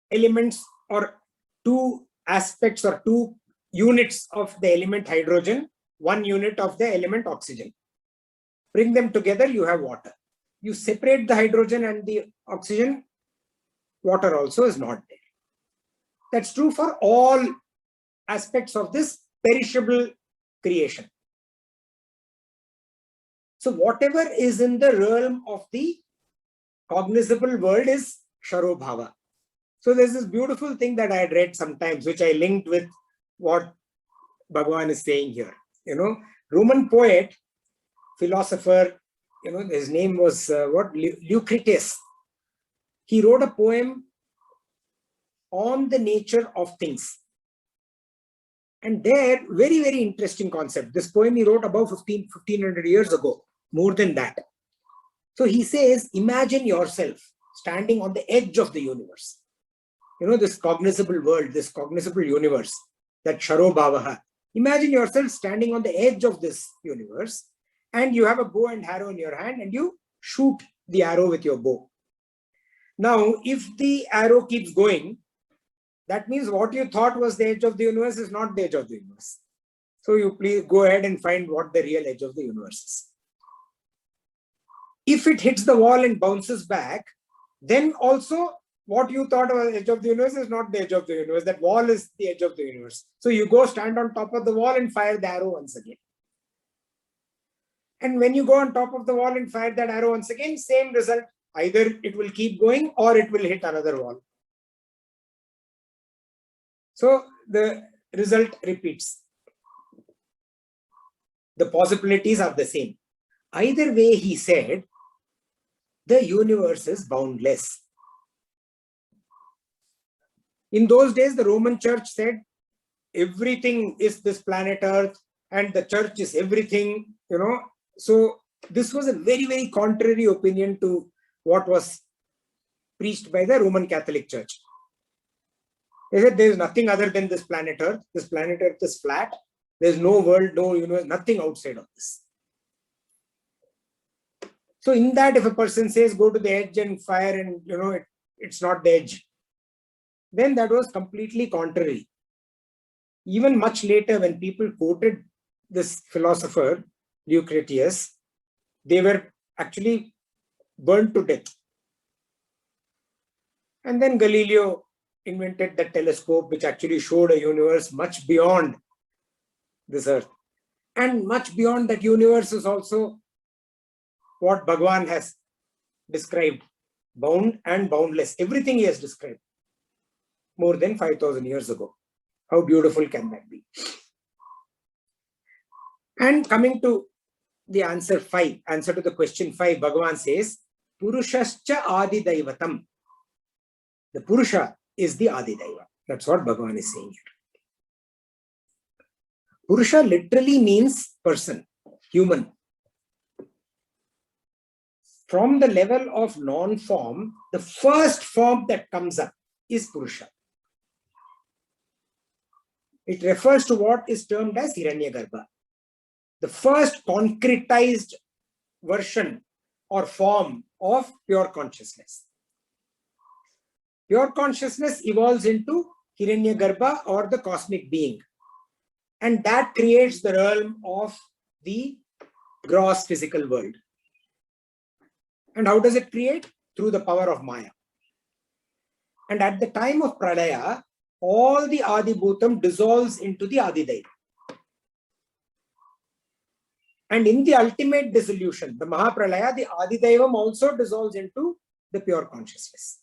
elements or two aspects or two units of the element hydrogen, one unit of the element oxygen. Bring them together, you have water. You separate the hydrogen and the oxygen, water also is not there. That's true for all aspects of this perishable creation. So whatever is in the realm of the cognizable world is Ksharobhava. So there's this beautiful thing that I had read sometimes, which I linked with what Bhagavan is saying here. Roman poet, philosopher, his name was Lucretius. He wrote a poem on the nature of things. And there, very, very interesting concept. This poem he wrote about 1500 years ago, more than that. So he says, imagine yourself standing on the edge of the universe. This cognizable world, this cognizable universe, that Ksharobhavaha. Imagine yourself standing on the edge of this universe, and you have a bow and arrow in your hand, and you shoot the arrow with your bow. Now, if the arrow keeps going, that means what you thought was the edge of the universe is not the edge of the universe. So you please go ahead and find what the real edge of the universe is. If it hits the wall and bounces back, then also what you thought was the edge of the universe is not the edge of the universe. That wall is the edge of the universe. So you go stand on top of the wall and fire the arrow once again. And when you go on top of the wall and fire that arrow once again, same result. Either it will keep going or it will hit another wall. So the result repeats. The possibilities are the same. Either way, he said, the universe is boundless. In those days, the Roman Church said everything is this planet Earth and the church is everything, So this was a very, very contrary opinion to what was preached by the Roman Catholic Church. They said there is nothing other than this planet Earth. This planet Earth is flat. There's no world, no universe, nothing outside of this. So in that, if a person says go to the edge and fire and it's not the edge, then that was completely contrary. Even much later, when people quoted this philosopher, Lucretius, they were actually burned to death. And then Galileo invented the telescope, which actually showed a universe much beyond this earth. And much beyond that universe is also what Bhagavan has described, bound and boundless. Everything he has described more than 5,000 years ago. How beautiful can that be? And coming to the answer to the question 5, Bhagavan says, Purushascha Adi Daivatam. The Purusha is the Adi Daiva. That's what Bhagavan is saying here. Purusha literally means person, human. From the level of non-form, the first form that comes up is Purusha. It refers to what is termed as Hiranyagarbha, the first concretized version or form of pure consciousness. Pure consciousness evolves into Hiranyagarbha or the cosmic being. And that creates the realm of the gross physical world. And how does it create? Through the power of Maya. And at the time of Pralaya, all the Adi Bhutam dissolves into the Adi Daiva. And in the ultimate dissolution, the Mahapralaya, the Adi Daivam also dissolves into the pure consciousness.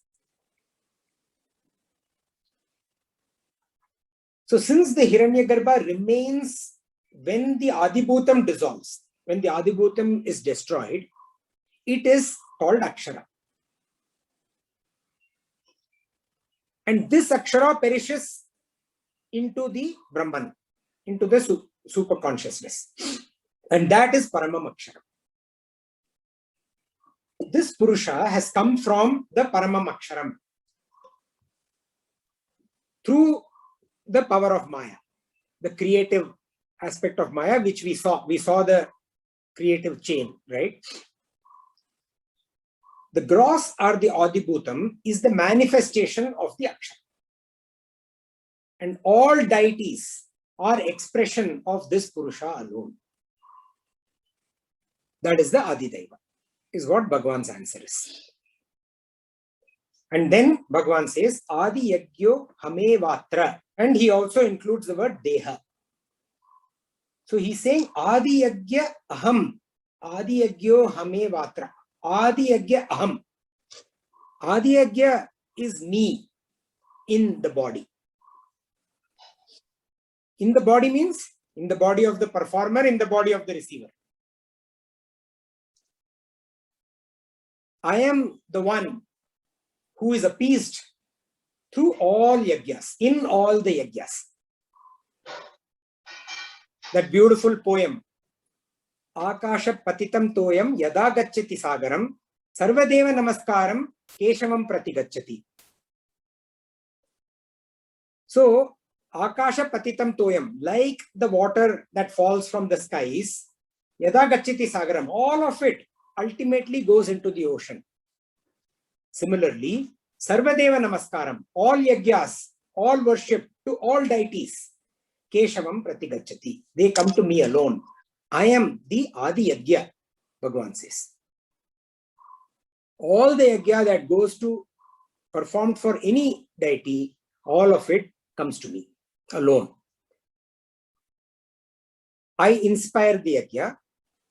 So since the Hiranyagarbha remains when the Adi Bhutam dissolves, when the Adi Bhutam is destroyed, it is called Akshara. And this Akshara perishes into the Brahman, into the super consciousness. And that is Paramam Akshara. This Purusha has come from the Paramam Aksharam through the power of Maya, the creative aspect of Maya, which we saw. We saw the creative chain, right? The gross or the Adi Bhutam is the manifestation of the Akshara. And all deities are expression of this Purusha alone. That is the Adi Daiva, is what Bhagavan's answer is. And then Bhagavan says, Adi Yagyo Hame Vatra. And he also includes the word Deha. So he's saying, Adi Yagya Aham. Adi Yagyo Hame Vatra. Adi Yagya Aham. Adi Yagya is me in the body. In the body means in the body of the performer, in the body of the receiver. I am the one who is appeased through all yagyas, in all the yagyas. That beautiful poem, Akasha Patitam Toyam Yada Gacchati Sagaram Sarvadeva Namaskaram Keshavam Pratigacchati. So, Akasha Patitam Toyam, like the water that falls from the skies, Yada Gacchati Sagaram, all of it ultimately goes into the ocean. Similarly, Sarvadeva Namaskaram, all yagyas, all worship to all deities, Keshavam Pratigacchati. They come to me alone. I am the Adi Yagya, Bhagavan says. All the yagya that goes to performed for any deity, all of it comes to me alone. I inspire the yagya,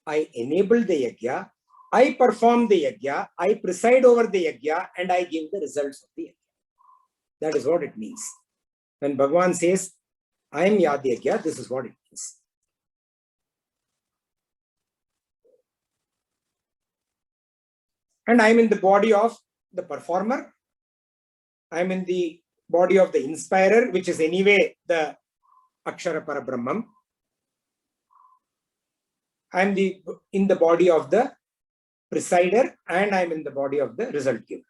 I enable the yagya, I perform the yagya, I preside over the yagya, and I give the results of the yagya. That is what it means. When Bhagavan says, I am Yadi Yagya, this is what it means. And I am in the body of the performer. I am in the body of the inspirer, which is anyway the Akshara Parabrahmam. I am in the body of the presider and I am in the body of the result giver.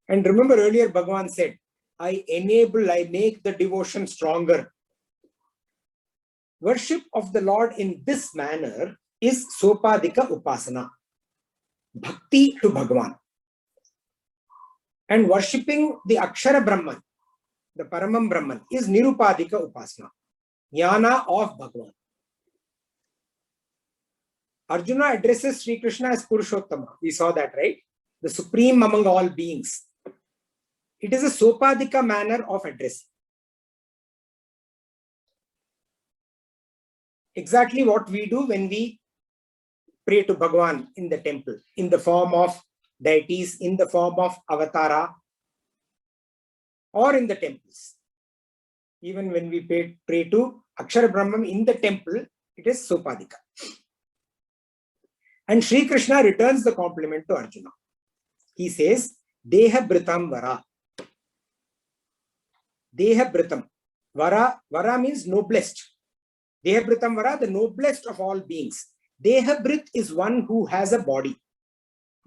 And remember earlier Bhagavan said, I make the devotion stronger. Worship of the Lord in this manner is Sopadika Upasana, Bhakti to Bhagavan. And worshipping the Akshara Brahman, the Paramam Brahman, is Nirupadika Upasana, Jnana of Bhagavan. Arjuna addresses Sri Krishna as Purushottama. We saw that, right? The supreme among all beings. It is a Sopadika manner of addressing. Exactly what we do when we pray to Bhagavan in the temple, in the form of deities, in the form of avatara, or in the temples. Even when we pray to Akshara Brahman in the temple, it is Sopadika. And Sri Krishna returns the compliment to Arjuna. He says, Deha Britam Vara. Deha Britam. Vara means noblest. Deha Britam Vara, the noblest of all beings. Deha Brit is one who has a body.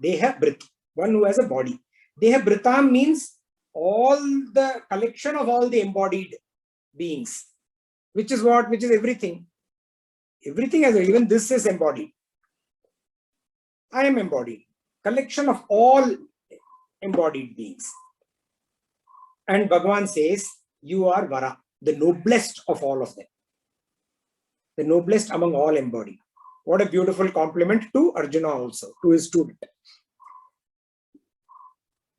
Deha Brit, one who has a body. Deha Britam means all the collection of all the embodied beings. Which is what? Which is everything. Everything has, even this is embodied. I am embodied. Collection of all embodied beings. And Bhagavan says, you are Vara, the noblest of all of them. The noblest among all embodied. What a beautiful compliment to Arjuna also, to his student.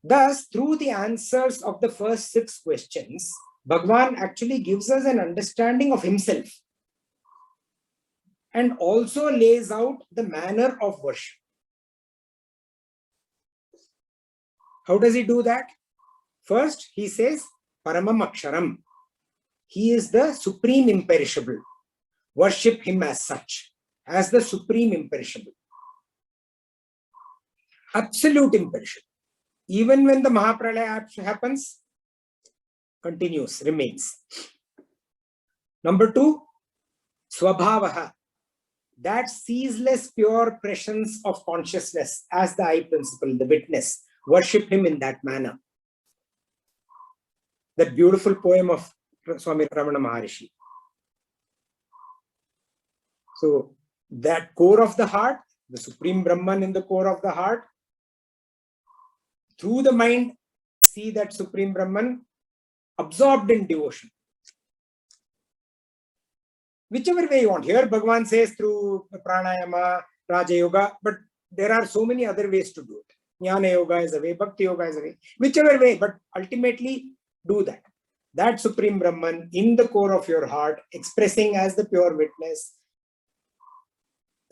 Thus, through the answers of the first 6 questions, Bhagavan actually gives us an understanding of himself and also lays out the manner of worship. How does he do that? First, he says, Paramam Aksharam. He is the supreme imperishable. Worship him as such, as the supreme imperishable. Absolute imperishable. Even when the Mahapralaya happens, continues, remains. Number 2, Swabhavaha. That ceaseless pure presence of consciousness as the eye principle, the witness. Worship him in that manner. That beautiful poem of Swami Ramana Maharishi. So that core of the heart, the Supreme Brahman in the core of the heart, through the mind, see that Supreme Brahman absorbed in devotion. Whichever way you want. Here Bhagavan says through Pranayama, Raja Yoga, but there are so many other ways to do it. Jnana Yoga is a way, Bhakti Yoga is a way. Whichever way, but ultimately do that. That Supreme Brahman in the core of your heart, expressing as the pure witness.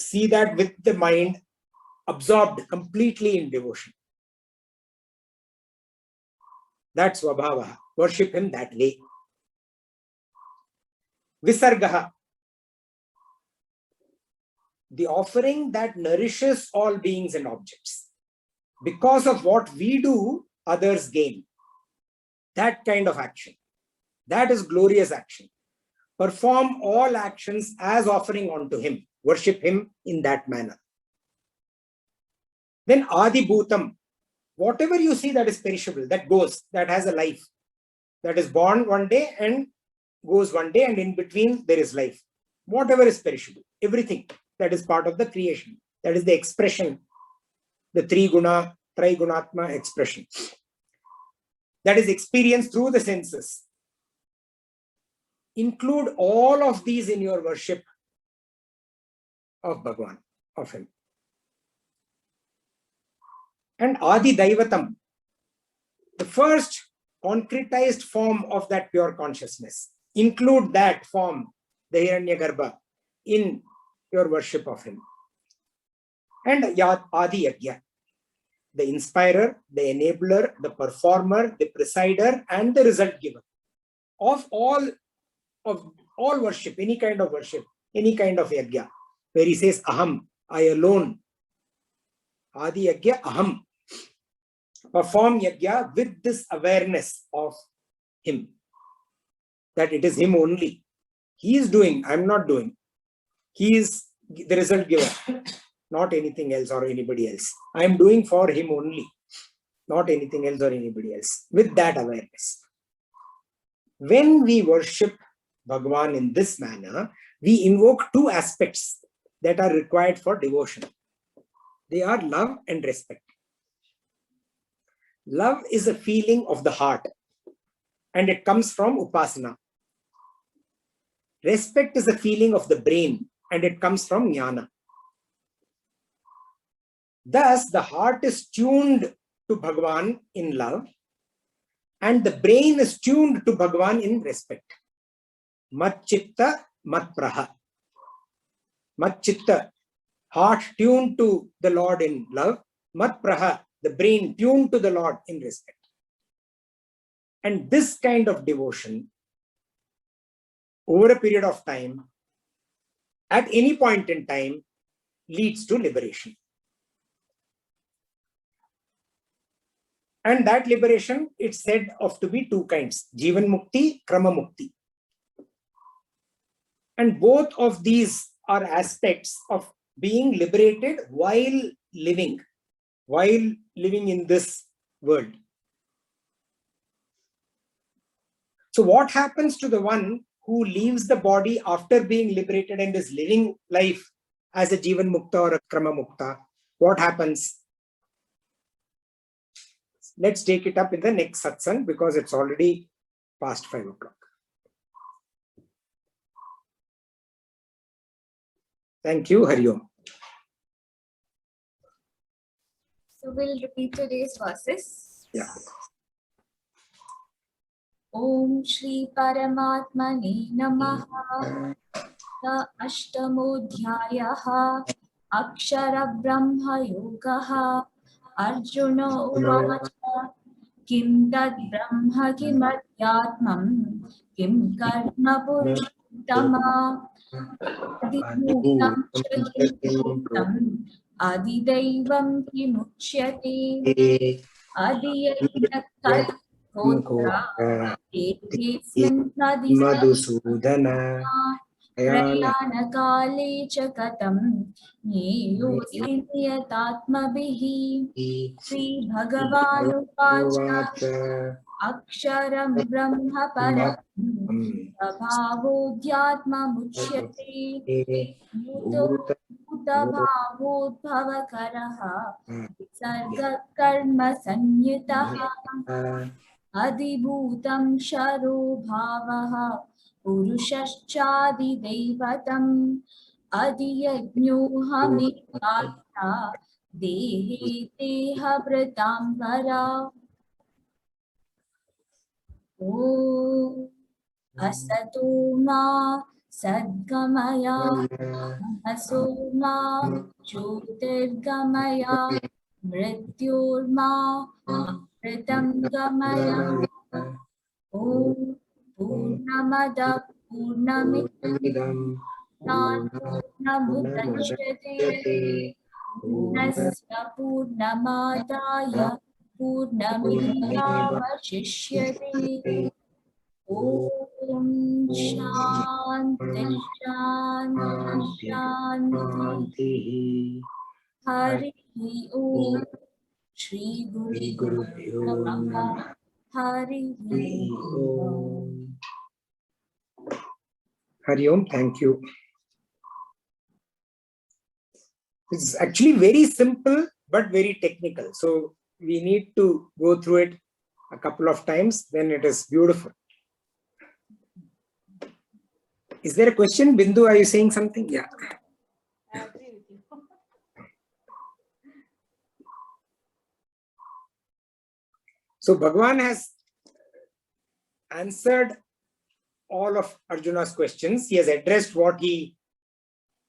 See that with the mind absorbed completely in devotion. That's Swabhavaha. Worship him that way. Visargaha. The offering that nourishes all beings and objects. Because of what we do, others gain. That kind of action. That is glorious action. Perform all actions as offering unto him. Worship him in that manner. Then Adi Bhutam. Whatever you see that is perishable, that goes, that has a life. That is born one day and goes one day, and in between there is life. Whatever is perishable, everything that is part of the creation. That is the expression, the Trigunatma expression. That is experienced through the senses. Include all of these in your worship of Bhagavan, of him. And Adi Daivatam, the first concretized form of that pure consciousness. Include that form, the Hiranyagarbha, in your worship of him. And Adi Yagya, the inspirer, the enabler, the performer, the presider, and the result giver of all worship, any kind of worship, any kind of yagya, where he says aham, I alone. Adi Yagya aham. Perform yagya with this awareness of him, that it is him only. He is doing, I'm not doing. He is the result giver, not anything else or anybody else. I am doing for him only, not anything else or anybody else, with that awareness. When we worship Bhagavan in this manner, we invoke two aspects that are required for devotion. They are love and respect. Love is a feeling of the heart, and it comes from upasana. Respect is a feeling of the brain, and it comes from jnana. Thus, the heart is tuned to Bhagavan in love, and the brain is tuned to Bhagavan in respect. Mat chitta, mat praha. Mat chitta, heart tuned to the Lord in love. Mat praha, the brain tuned to the Lord in respect. And this kind of devotion, over a period of time, at any point in time, leads to liberation. And that liberation, it's said of to be two kinds, Jivan Mukti, Krama Mukti. And both of these are aspects of being liberated while living in this world. So what happens to the one who leaves the body after being liberated and is living life as a Jivan Mukta or a Krama Mukta? What happens? Let's take it up in the next satsang because it's already past 5 o'clock. Thank you. Hari Om. So we'll repeat today's verses. Yeah. Om Shri Paramatmane Namaha. The Ashtamodhyayaha Akshara Brahma Yogaha Arjuna Uvacha Kim Tad Brahma Kim Adhyatmam Kim Karma Purushottama Adibhutam Shaktim Adidaivam Kimuchyate Adiyayna Kalpotra Ekesmin Madhusudana Prayanakale cha katam Nyeyosmi niyatatmabihi Sri Bhagavanupacha Aksharam Brahma Param Abhavodhyatma Muchyate Muto Bhavodbhavakaraha Sarga Karma Sanyitaha Adibhutam Sharo Bhavaha Purushashchadidaivatam Adiyajñohamekata Dehe Teha Vratambara Om Asato Ma Sadgamaya Aso Ma Jyotirgamaya Mrityorma Amritangamaya Om Purnamada Purnamidam Purnamudachyate Purnasya Purnamadaya Purnamevavashishyate Om Shanti Shanti Shanti Hari Om Shri Guru Namaha Hari Om. Hari Om, thank you. It's actually very simple but very technical. So we need to go through it a couple of times, then it is beautiful. Is there a question? Bindu, are you saying something? Yeah. I agree with you. So Bhagavan has answered all of Arjuna's questions. He has addressed what he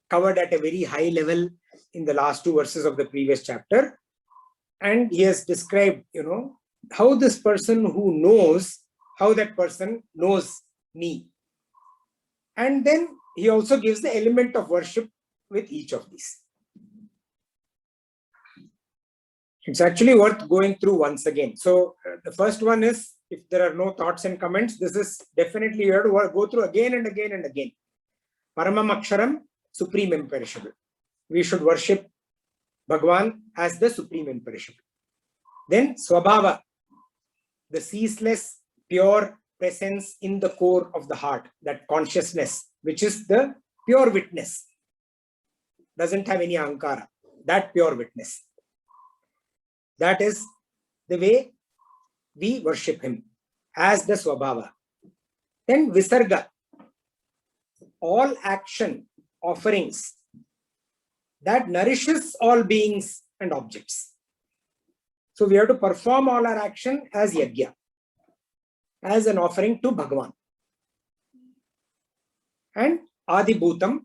covered at a very high level in the last 2 verses of the previous chapter. And he has described, how this person who knows, how that person knows me. And then he also gives the element of worship with each of these. It's actually worth going through once again. So the first one is, if there are no thoughts and comments, this is definitely you have to go through again and again and again. Paramam Aksharam, supreme imperishable. We should worship Bhagwan as the supreme imperishable. Then Swabhava, the ceaseless, pure presence in the core of the heart, that consciousness, which is the pure witness, doesn't have any ankara, that pure witness. That is the way we worship him, as the Swabhava. Then Visarga, all action, offerings, that nourishes all beings and objects. So we have to perform all our action as yajna, as an offering to Bhagavan. And Adibhutam,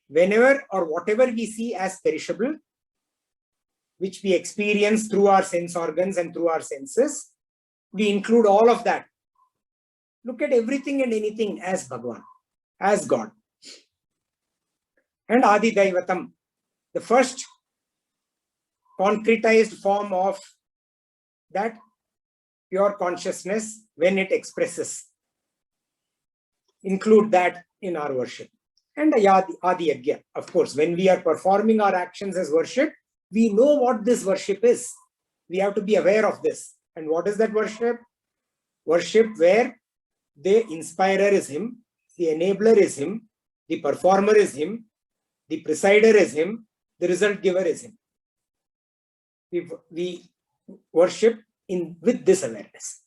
whenever or whatever we see as perishable, which we experience through our sense organs and through our senses, we include all of that. Look at everything and anything as Bhagavan, as God. And Adi Daivatam, the first concretized form of that pure consciousness when it expresses. Include that in our worship. And Adi Yajna, of course, when we are performing our actions as worship, we know what this worship is. We have to be aware of this. And what is that worship? Worship where the inspirer is him, the enabler is him, the performer is him, the presider is him, the result giver is him. We worship with this awareness.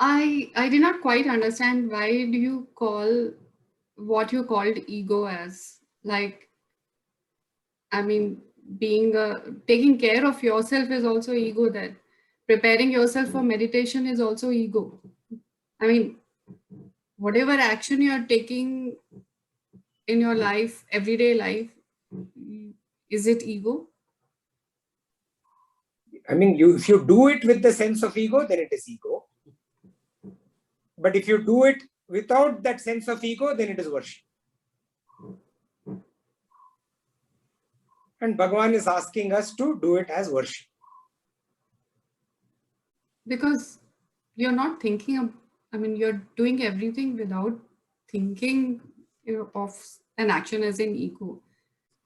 I did not quite understand why do you call what you called ego as, like, I mean, being taking care of yourself is also ego, that preparing yourself for meditation is also ego. I mean, whatever action you are taking in your life, everyday life, is it ego? I mean, if you do it with the sense of ego, then it is ego. But if you do it without that sense of ego, then it is worship. And Bhagavan is asking us to do it as worship. Because you're not thinking of, I mean, you're doing everything without thinking, you know, of an action as in ego.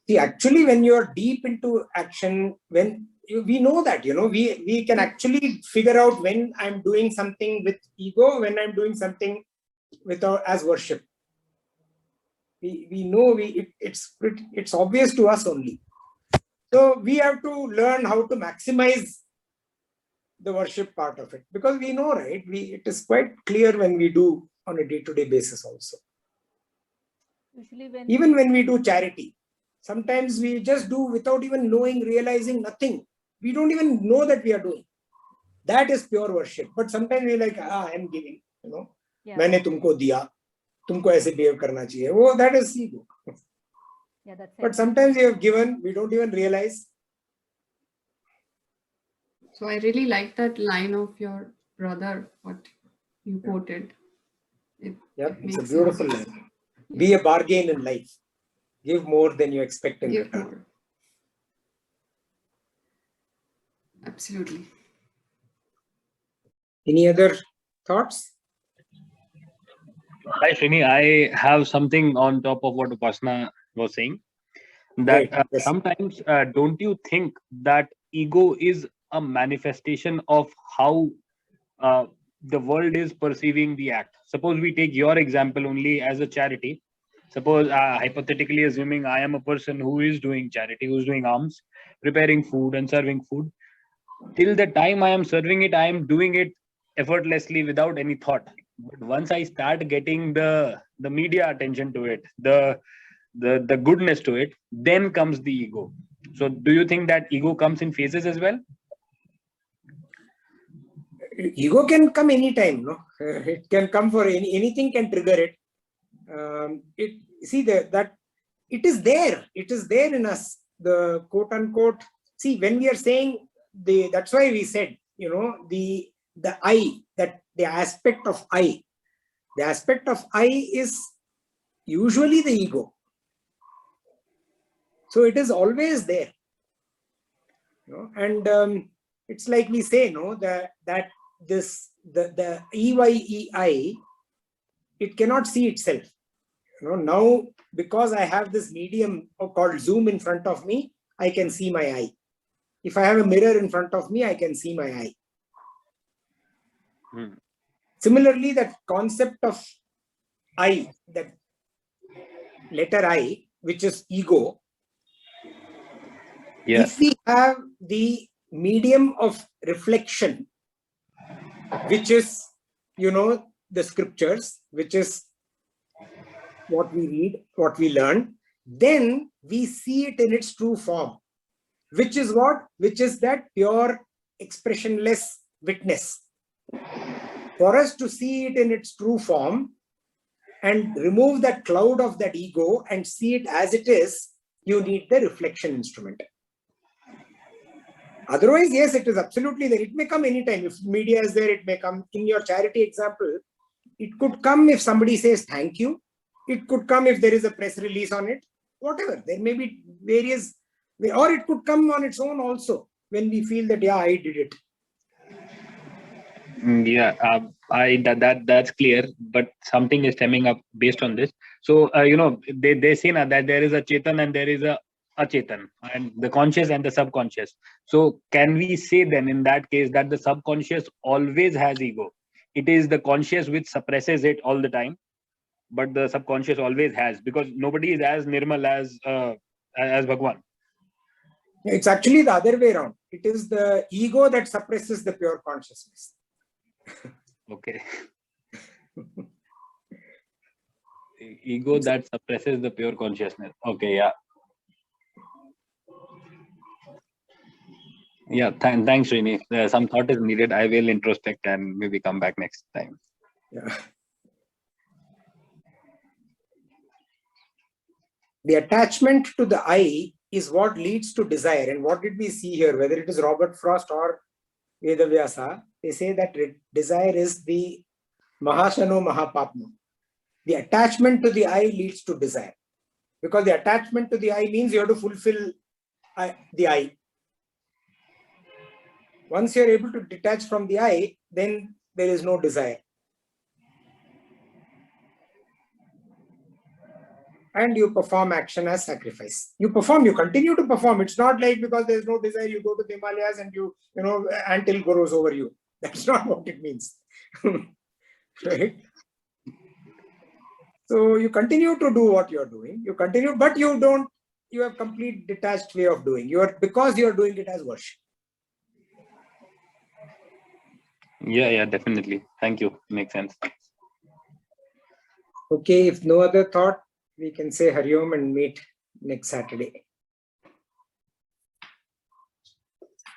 See, actually, when you're deep into action, we know that, we can actually figure out when I'm doing something with ego, when I'm doing something as worship. We know it's obvious to us only. So we have to learn how to maximize the worship part of it, because we know, right? It is quite clear when we do on a day-to-day basis also. Usually Even when we do charity, sometimes we just do without even knowing, realizing nothing. We don't even know that we are doing. That is pure worship. But sometimes we're like, I am giving, Yeah. मैंने तुमको दिया, तुमको ऐसे behave करना चाहिए. Oh, that is ego. Yeah, that's But it. sometimes we have given, we don't even realize. So I really like that line of your brother, what you quoted. It's a makes beautiful sense. line. Be a bargain in life. Give more than you expect in Give return. more. Absolutely. Any other thoughts? Hi, Srini. I have something on top of what Upasana was saying. That Right. Yes. sometimes, don't you think that ego is a manifestation of how the world is perceiving the act? Suppose we take your example only as a charity. Suppose, hypothetically assuming I am a person who is doing charity, who is doing alms, preparing food and serving food. Till the time I am serving it, I am doing it effortlessly without any thought. But once I start getting the media attention to it, the goodness to it, then comes the ego. So do you think that ego comes in phases as well? Ego can come anytime, no? It can come for anything can trigger it. That it is there. It is there in us. The quote unquote. See, when we are saying that's why we said, the I, that the aspect of I. The aspect of I is usually the ego. So it is always there. And It's like we say, no, the EYEI, it cannot see itself. Now, because I have this medium called Zoom in front of me, I can see my eye. If I have a mirror in front of me, I can see my eye. Similarly, that concept of I, that letter I, which is ego, if we have the medium of reflection, which is, the scriptures, which is what we read, what we learn, then we see it in its true form, which is what? Which is that pure expressionless witness. For us to see it in its true form and remove that cloud of that ego and see it as it is, you need the reflection instrument. Otherwise, yes, it is absolutely there. It may come anytime. If media is there, it may come. In your charity example, it could come if somebody says thank you. It could come if there is a press release on it. Whatever. There may be various, or it could come on its own also when we feel that, yeah, I did it. That's clear, but something is stemming up based on this. So they say now that there is a Chetan and there is a Achetan, and the conscious and the subconscious. So can we say then in that case that the subconscious always has ego? It is the conscious which suppresses it all the time, but the subconscious always has, because nobody is as Nirmal as Bhagwan. It's actually the other way around. It is the ego that suppresses the pure consciousness. Okay. Ego that suppresses the pure consciousness. Okay, yeah. Yeah, thanks, Srini. Some thought is needed. I will introspect and maybe come back next time. Yeah. The attachment to the I is what leads to desire. And what did we see here? Whether it is Robert Frost or Vedavyasa, they say that desire is the Mahashano Mahapapno. The attachment to the I leads to desire. Because the attachment to the I means you have to fulfill the I. Once you are able to detach from the I, then there is no desire. And you perform action as sacrifice. You continue to perform. It's not like because there's no desire, you go to the Himalayas and until grows over you. That's not what it means. Right? So you continue to do what you're doing. You continue, but you have complete detached way of doing. Because you're doing it as worship. Yeah, definitely. Thank you. Makes sense. Okay, if no other thought, we can say Hari Om and meet next Saturday.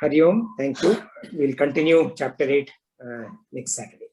Hari Om, thank you. We'll continue chapter 8 next Saturday.